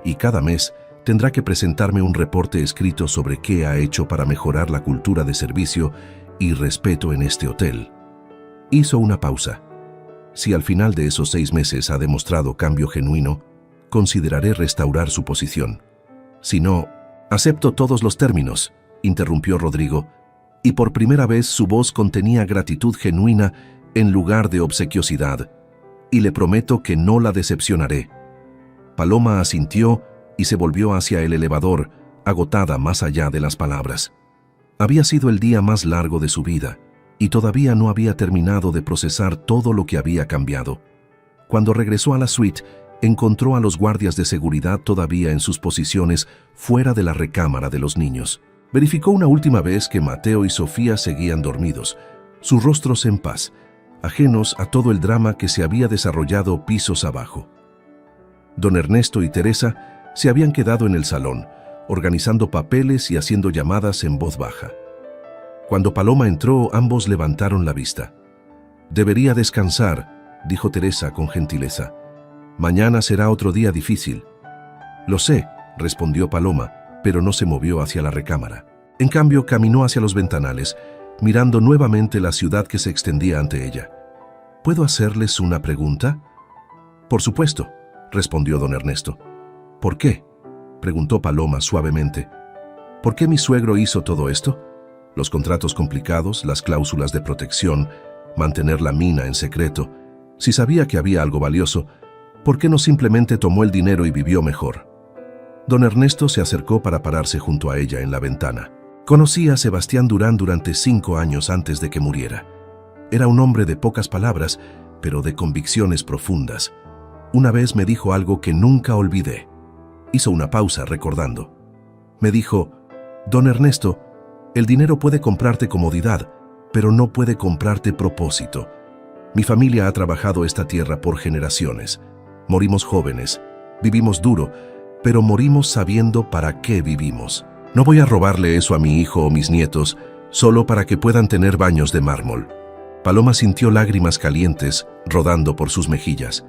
Y cada mes tendrá que presentarme un reporte escrito sobre qué ha hecho para mejorar la cultura de servicio y respeto en este hotel». Hizo una pausa. «Si al final de esos 6 meses ha demostrado cambio genuino, consideraré restaurar su posición. Si no, acepto todos los términos», interrumpió Rodrigo, y por primera vez su voz contenía gratitud genuina en lugar de obsequiosidad. «Y le prometo que no la decepcionaré». Paloma asintió y se volvió hacia el elevador, agotada más allá de las palabras. Había sido el día más largo de su vida, y todavía no había terminado de procesar todo lo que había cambiado. Cuando regresó a la suite, encontró a los guardias de seguridad todavía en sus posiciones fuera de la recámara de los niños. Verificó una última vez que Mateo y Sofía seguían dormidos, sus rostros en paz, ajenos a todo el drama que se había desarrollado pisos abajo. Don Ernesto y Teresa se habían quedado en el salón, organizando papeles y haciendo llamadas en voz baja. Cuando Paloma entró, ambos levantaron la vista. «Debería descansar», dijo Teresa con gentileza. «Mañana será otro día difícil». «Lo sé», respondió Paloma, pero no se movió hacia la recámara. En cambio, caminó hacia los ventanales, mirando nuevamente la ciudad que se extendía ante ella. «¿Puedo hacerles una pregunta?». «Por supuesto», respondió don Ernesto. «¿Por qué?», preguntó Paloma suavemente. «¿Por qué mi suegro hizo todo esto? Los contratos complicados, las cláusulas de protección, mantener la mina en secreto. Si sabía que había algo valioso, ¿por qué no simplemente tomó el dinero y vivió mejor?». Don Ernesto se acercó para pararse junto a ella en la ventana. Conocía a Sebastián Durán durante 5 años antes de que muriera. Era un hombre de pocas palabras, pero de convicciones profundas. Una vez me dijo algo que nunca olvidé. Hizo una pausa recordando. Me dijo: «Don Ernesto, el dinero puede comprarte comodidad, pero no puede comprarte propósito. Mi familia ha trabajado esta tierra por generaciones. Morimos jóvenes, vivimos duro, pero morimos sabiendo para qué vivimos. No voy a robarle eso a mi hijo o mis nietos solo para que puedan tener baños de mármol». Paloma sintió lágrimas calientes rodando por sus mejillas.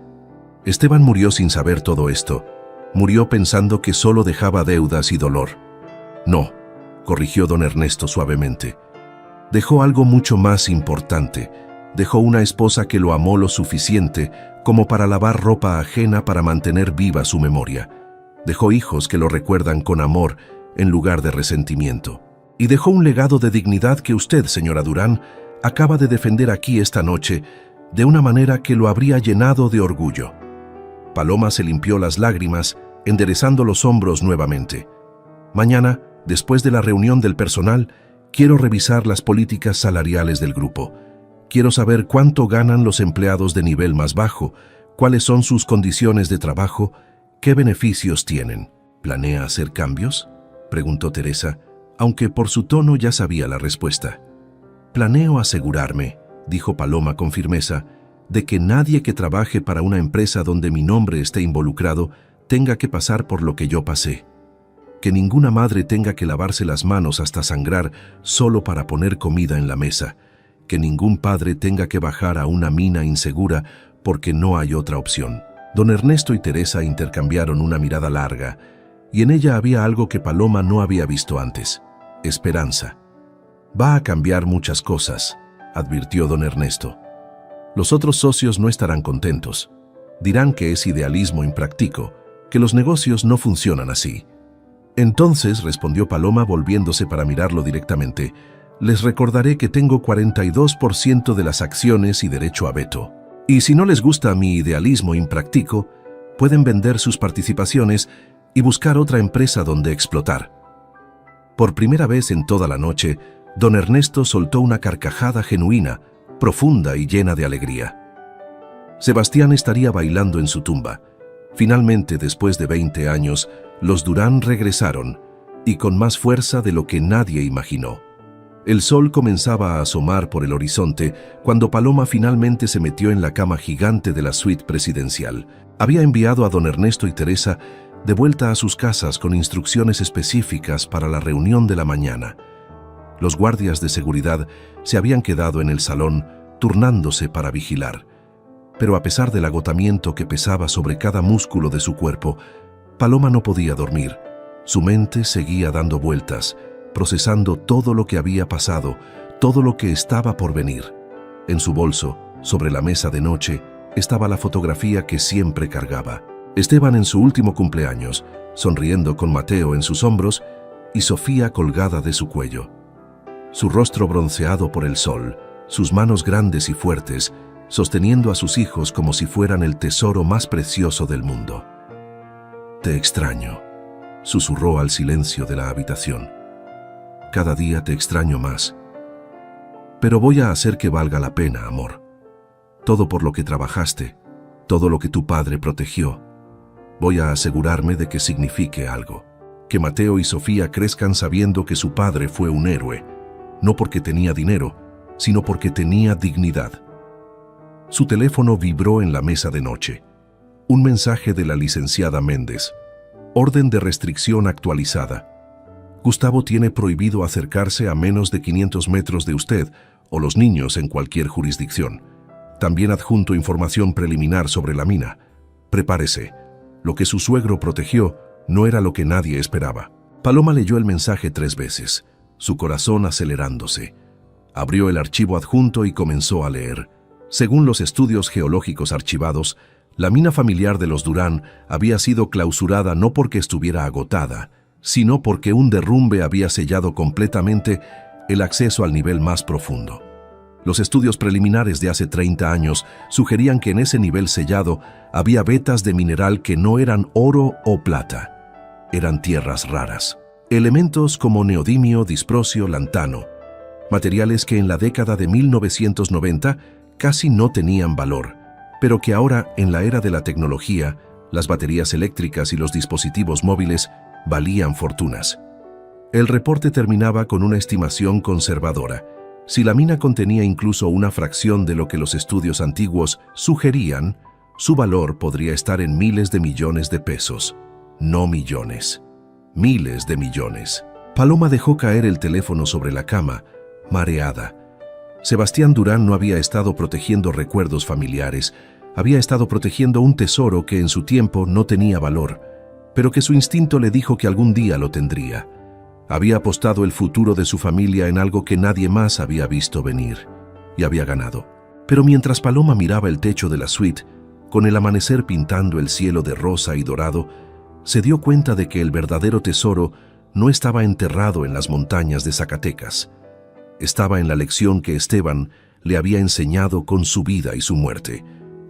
Esteban murió sin saber todo esto. Murió pensando que solo dejaba deudas y dolor. «No», corrigió don Ernesto suavemente. «Dejó algo mucho más importante. Dejó una esposa que lo amó lo suficiente como para lavar ropa ajena para mantener viva su memoria. Dejó hijos que lo recuerdan con amor en lugar de resentimiento. Y dejó un legado de dignidad que usted, señora Durán, acaba de defender aquí esta noche de una manera que lo habría llenado de orgullo». Paloma se limpió las lágrimas, enderezando los hombros nuevamente. «Mañana, después de la reunión del personal, Quiero revisar las políticas salariales del grupo. Quiero saber cuánto ganan los empleados de nivel más bajo, cuáles son sus condiciones de trabajo, qué beneficios tienen. ¿Planea hacer cambios?, preguntó Teresa, aunque por su tono ya sabía la respuesta. Planeo asegurarme, dijo Paloma con firmeza, de que nadie que trabaje para una empresa donde mi nombre esté involucrado tenga que pasar por lo que yo pasé. Que ninguna madre tenga que lavarse las manos hasta sangrar solo para poner comida en la mesa. Que ningún padre tenga que bajar a una mina insegura porque no hay otra opción. Don Ernesto y Teresa intercambiaron una mirada larga, y en ella había algo que Paloma no había visto antes: esperanza. Va a cambiar muchas cosas, advirtió don Ernesto. Los otros socios no estarán contentos. Dirán que es idealismo impráctico, que los negocios no funcionan así. Entonces, respondió Paloma volviéndose para mirarlo directamente, les recordaré que tengo 42% de las acciones y derecho a veto. Y si no les gusta mi idealismo impráctico, pueden vender sus participaciones y buscar otra empresa donde explotar. Por primera vez en toda la noche, don Ernesto soltó una carcajada genuina, profunda y llena de alegría. Sebastián estaría bailando en su tumba. Finalmente, después de 20 años, los Durán regresaron, y con más fuerza de lo que nadie imaginó. El sol comenzaba a asomar por el horizonte cuando Paloma finalmente se metió en la cama gigante de la suite presidencial. Había enviado a don Ernesto y Teresa de vuelta a sus casas con instrucciones específicas para la reunión de la mañana. Los guardias de seguridad se habían quedado en el salón, turnándose para vigilar. Pero a pesar del agotamiento que pesaba sobre cada músculo de su cuerpo, Paloma no podía dormir. Su mente seguía dando vueltas, procesando todo lo que había pasado, todo lo que estaba por venir. En su bolso, sobre la mesa de noche, estaba la fotografía que siempre cargaba. Esteban en su último cumpleaños, sonriendo con Mateo en sus hombros y Sofía colgada de su cuello. Su rostro bronceado por el sol, sus manos grandes y fuertes, sosteniendo a sus hijos como si fueran el tesoro más precioso del mundo. «Te extraño», susurró al silencio de la habitación. «Cada día te extraño más. Pero voy a hacer que valga la pena, amor. Todo por lo que trabajaste, todo lo que tu padre protegió. Voy a asegurarme de que signifique algo. Que Mateo y Sofía crezcan sabiendo que su padre fue un héroe, no porque tenía dinero, sino porque tenía dignidad». Su teléfono vibró en la mesa de noche. Un mensaje de la licenciada Méndez. Orden de restricción actualizada. Gustavo tiene prohibido acercarse a menos de 500 metros de usted o los niños en cualquier jurisdicción. También adjunto información preliminar sobre la mina. Prepárese. Lo que su suegro protegió no era lo que nadie esperaba. Paloma leyó el mensaje 3 veces, su corazón acelerándose. Abrió el archivo adjunto y comenzó a leer. Según los estudios geológicos archivados, la mina familiar de los Durán había sido clausurada no porque estuviera agotada, sino porque un derrumbe había sellado completamente el acceso al nivel más profundo. Los estudios preliminares de hace 30 años sugerían que en ese nivel sellado había vetas de mineral que no eran oro o plata. Eran tierras raras. Elementos como neodimio, disprosio, lantano. Materiales que en la década de 1990 casi no tenían valor, pero que ahora, en la era de la tecnología, las baterías eléctricas y los dispositivos móviles valían fortunas. El reporte terminaba con una estimación conservadora. Si la mina contenía incluso una fracción de lo que los estudios antiguos sugerían, su valor podría estar en miles de millones de pesos. No millones. Miles de millones. Paloma dejó caer el teléfono sobre la cama, mareada. Sebastián Durán no había estado protegiendo recuerdos familiares, había estado protegiendo un tesoro que en su tiempo no tenía valor, pero que su instinto le dijo que algún día lo tendría. Había apostado el futuro de su familia en algo que nadie más había visto venir, y había ganado. Pero mientras Paloma miraba el techo de la suite, con el amanecer pintando el cielo de rosa y dorado, se dio cuenta de que el verdadero tesoro no estaba enterrado en las montañas de Zacatecas. Estaba en la lección que Esteban le había enseñado con su vida y su muerte,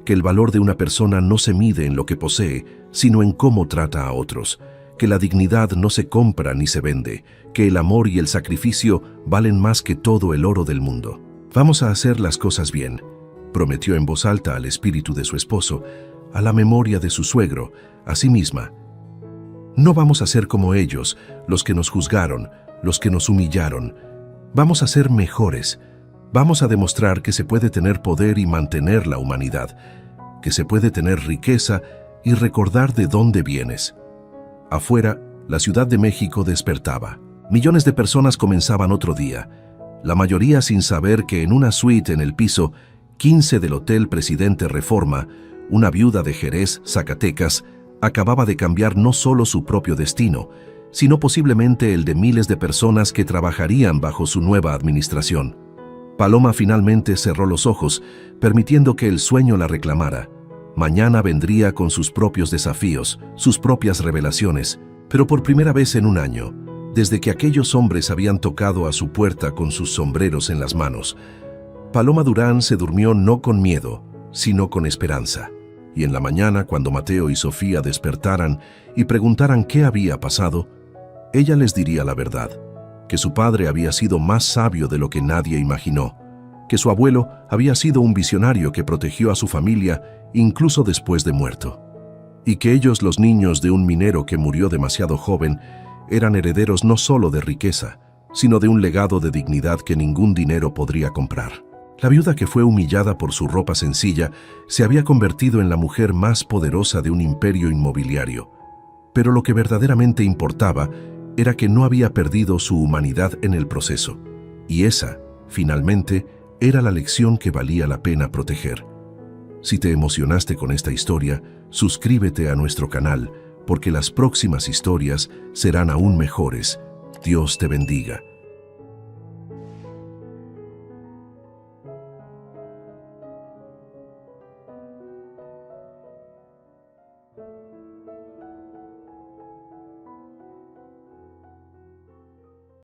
que el valor de una persona no se mide en lo que posee, sino en cómo trata a otros, que la dignidad no se compra ni se vende, que el amor y el sacrificio valen más que todo el oro del mundo. Vamos a hacer las cosas bien, prometió en voz alta al espíritu de su esposo, a la memoria de su suegro, a sí misma. No vamos a ser como ellos, los que nos juzgaron, los que nos humillaron. Vamos a ser mejores. Vamos a demostrar que se puede tener poder y mantener la humanidad, que se puede tener riqueza y recordar de dónde vienes. Afuera, la Ciudad de México despertaba. Millones de personas comenzaban otro día, la mayoría sin saber que en una suite en el piso 15 del Hotel Presidente Reforma, una viuda de Jerez, Zacatecas, acababa de cambiar no solo su propio destino, sino posiblemente el de miles de personas que trabajarían bajo su nueva administración. Paloma finalmente cerró los ojos, permitiendo que el sueño la reclamara. Mañana vendría con sus propios desafíos, sus propias revelaciones, pero por primera vez en un año, desde que aquellos hombres habían tocado a su puerta con sus sombreros en las manos, Paloma Durán se durmió no con miedo, sino con esperanza. Y en la mañana, cuando Mateo y Sofía despertaran y preguntaran qué había pasado, ella les diría la verdad, que su padre había sido más sabio de lo que nadie imaginó, que su abuelo había sido un visionario que protegió a su familia incluso después de muerto, y que ellos, los niños de un minero que murió demasiado joven, eran herederos no solo de riqueza, sino de un legado de dignidad que ningún dinero podría comprar. La viuda que fue humillada por su ropa sencilla se había convertido en la mujer más poderosa de un imperio inmobiliario, pero lo que verdaderamente importaba era que no había perdido su humanidad en el proceso, y esa, finalmente, era la lección que valía la pena proteger. Si te emocionaste con esta historia, suscríbete a nuestro canal, porque las próximas historias serán aún mejores. Dios te bendiga.